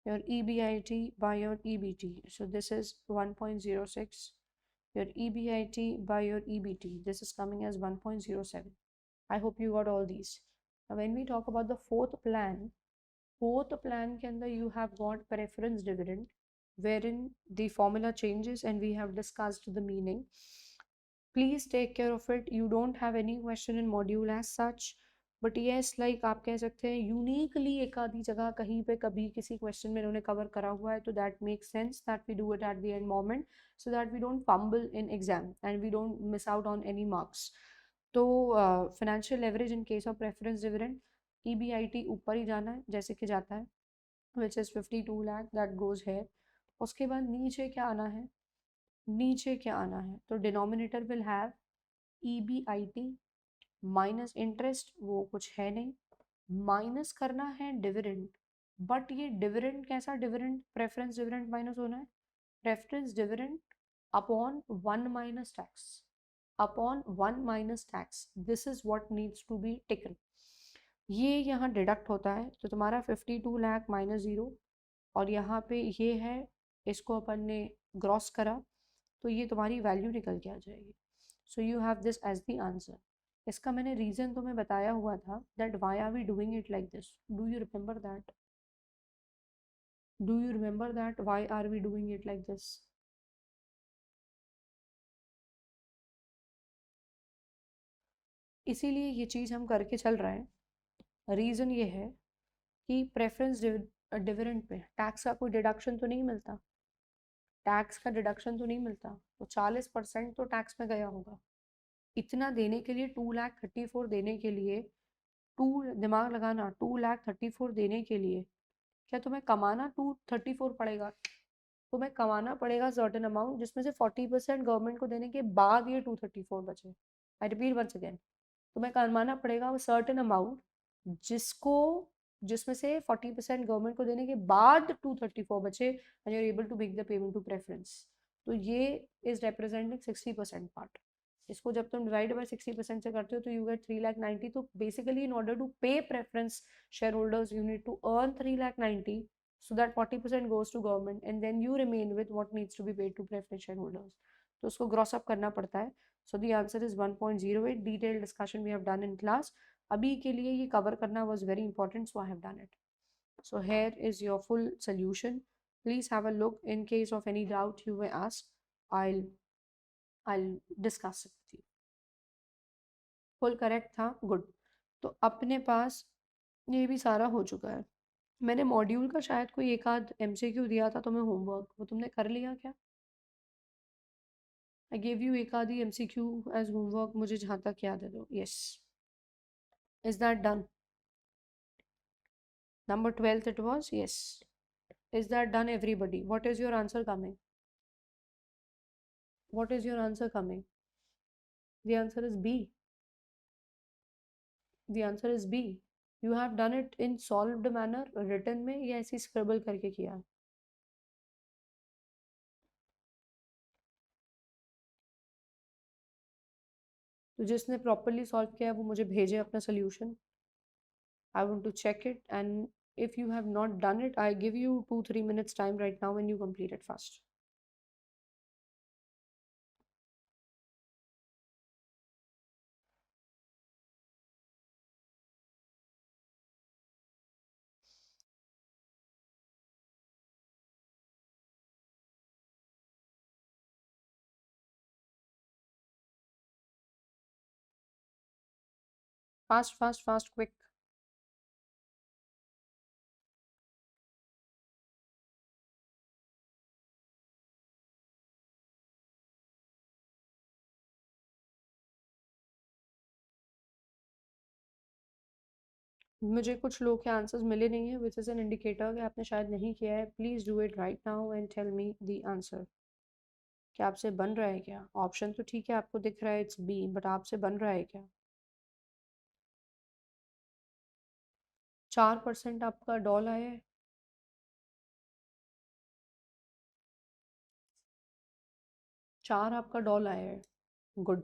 your EBIT by your EBT. So this is 1.06. Your EBIT by your EBT. This is coming as 1.07. I hope you got all these. Now when we talk about the fourth plan के अंदर you have got preference dividend, wherein the formula changes and we have discussed the meaning. Please take care of it. You don't have any question in module as such, but yes, like आप कह सकते हैं uniquely एक आधी जगह कहीं पे कभी किसी question में इन्होंने cover करा हुआ है, तो that makes sense that we do it at the end moment so that we don't fumble in exam and we don't miss out on any marks. तो financial leverage in case of preference dividend, EBIT ऊपर ही जाना है जैसे कि जाता है, which is 52 lakh that goes here. उसके बाद नीचे क्या आना है? नीचे क्या आना है? तो denominator will have EBIT minus interest, वो कुछ है नहीं, माइनस करना है डिविडेंड. बट ये डिविडेंड कैसा डिविडेंड? प्रेफरेंस डिविडेंड माइनस होना है. Preference dividend upon 1 minus tax, upon 1 minus tax. This is what needs to be taken. ये यहाँ डिडक्ट होता है, तो तुम्हारा 52 लाख माइनस 0, और यहाँ पे ये है, इसको अपन ने ग्रॉस करा, तो ये तुम्हारी वैल्यू निकल के आ जाएगी. So you have this as the answer. इसका मैंने रीज़न तुम्हें बताया हुआ था, that why are we doing it like this. Do you remember that? Do you remember that why are we doing it like this? इसीलिए ये चीज़ हम करके चल रहे हैं. रीज़न ये है कि प्रेफरेंस डिविडेंड पे टैक्स का कोई डिडक्शन तो नहीं मिलता. टैक्स का डिडक्शन तो नहीं मिलता, तो 40% तो टैक्स में गया होगा. इतना देने के लिए 2,34,000 देने के लिए, दिमाग लगाना, 2,34,000 देने के लिए क्या तुम्हें कमाना 234 पड़ेगा? तुम्हें कमाना पड़ेगा सर्टेन अमाउंट, जिसमें से 40% गवर्नमेंट को देने के बाद ये 234 बचे। आई रिपीट वंस अगेन, तुम्हें कमाना पड़ेगा सर्टेन अमाउंट जिसको जिसमें से 40% गवर्नमेंट को देने के बाद 234 बचे, and you are able to make the payment to preference. तो ये इज रिप्रेजेंटिंग 60% पार्ट। इसको जब तुम डिवाइड बाय 60% से करते हो तो यू गेट 3,90,000। तो basically in order to pay preference shareholders you need to earn 3,90,000 so that 40% goes to government and then you remain with what needs to be paid to preference shareholders. तो उसको gross up करना पड़ता है. So the answer is 1.08. Detailed discussion we have done in class. अभी के लिए ये cover करना was very important, so I have done it. So here is your full solution. Please have a look. In case of any doubt you may ask, I'll discuss it with you. Full correct था, good. तो अपने पास ये भी सारा हो चुका है. मैंने मॉड्यूल का शायद कोई एक आध एमसीक्यू दिया था तुम्हें होमवर्क, वो तुमने कर लिया क्या? आई गिव यू एक आधी एमसीक्यू एज होमवर्क, मुझे जहाँ तक याद है। तो yes, is that done? Number 12th it was, yes. Is that done everybody? What is your answer coming? What is your answer coming? The answer is B. The answer is B. You have done it in solved manner, written में, या ऐसी scribble करके किया? तो जिसने properly solve किया है वो मुझे भेजे अपना solution. I want to check it, and if you have not done it, I give you 2-3 minutes time right now when you complete it fast. Fast, fast, fast, quick. मुझे कुछ लोग के आंसर्स मिले नहीं है, विच इज़ एन इंडिकेटर कि आपने शायद नहीं किया है. Please do it right now and tell me the answer. क्या आपसे बन रहा है क्या? ऑप्शन तो ठीक है, आपको दिख रहा है इट्स बी, बट आपसे बन रहा है क्या? 4% आपका डॉल आया है. 4 आपका डॉल आया है. Good,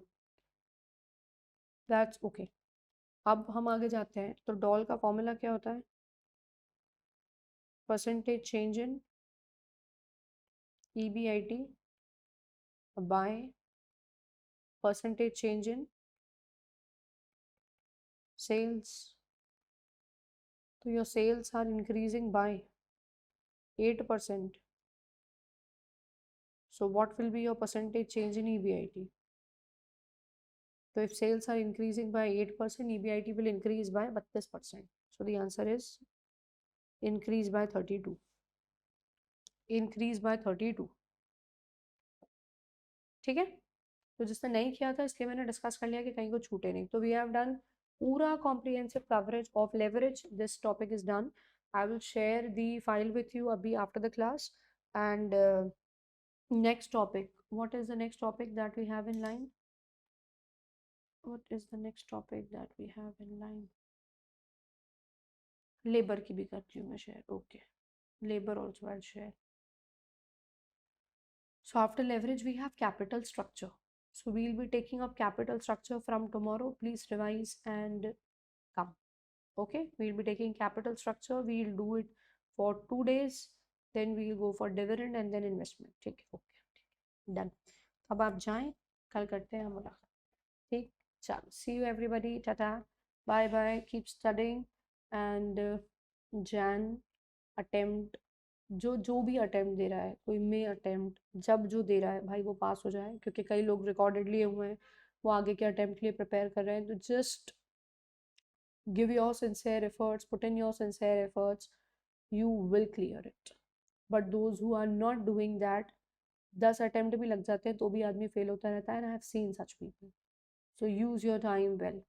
that's okay. अब हम आगे जाते हैं. तो डॉल का फॉर्मूला क्या होता है? Percentage change in EBIT by percentage change in sales. So your sales are increasing by 8%. So what will be your percentage change in EBIT? So if sales are increasing by 8%, EBIT will increase by 32%. So the answer is increase by 32. Increase by 32. ठीक है? तो जिसने नहीं किया था इसलिए मैंने discuss कर लिया कि कहीं को छूटे नहीं. तो वी हैव डन पूरा comprehensive coverage of leverage. This topic is done. I will share the file with you अभी after the class. And next topic, what is the next topic that we have in line? What is the next topic that we have in line? Labor की भी करती हूँ मैं share. Okay, labor also I'll share. So after leverage we have capital structure. So we'll be taking up capital structure from tomorrow. Please revise and come. Okay, we'll be taking capital structure. We'll do it for 2 days. Then we'll go for dividend and then investment. ठीक है, okay, done. अब आप जाएं, कल करते हैं मुलाकात. ठीक, चलो, see you everybody, tata, bye bye, keep studying and Jan attempt, जो भी अटेम्प्ट दे रहा है, कोई मे अटेम्प्ट, जब जो दे रहा है भाई वो पास हो जाए, क्योंकि कई लोग रिकॉर्डेड लिए हुए हैं, वो आगे के अटेम्प्ट के लिए प्रिपेयर कर रहे हैं. तो just give your sincere efforts, put in your sincere efforts, you will clear it. But those who are not doing that, 10 attempt भी लग जाते हैं तो भी आदमी फेल होता रहता है. and I have seen such people. So use your time well.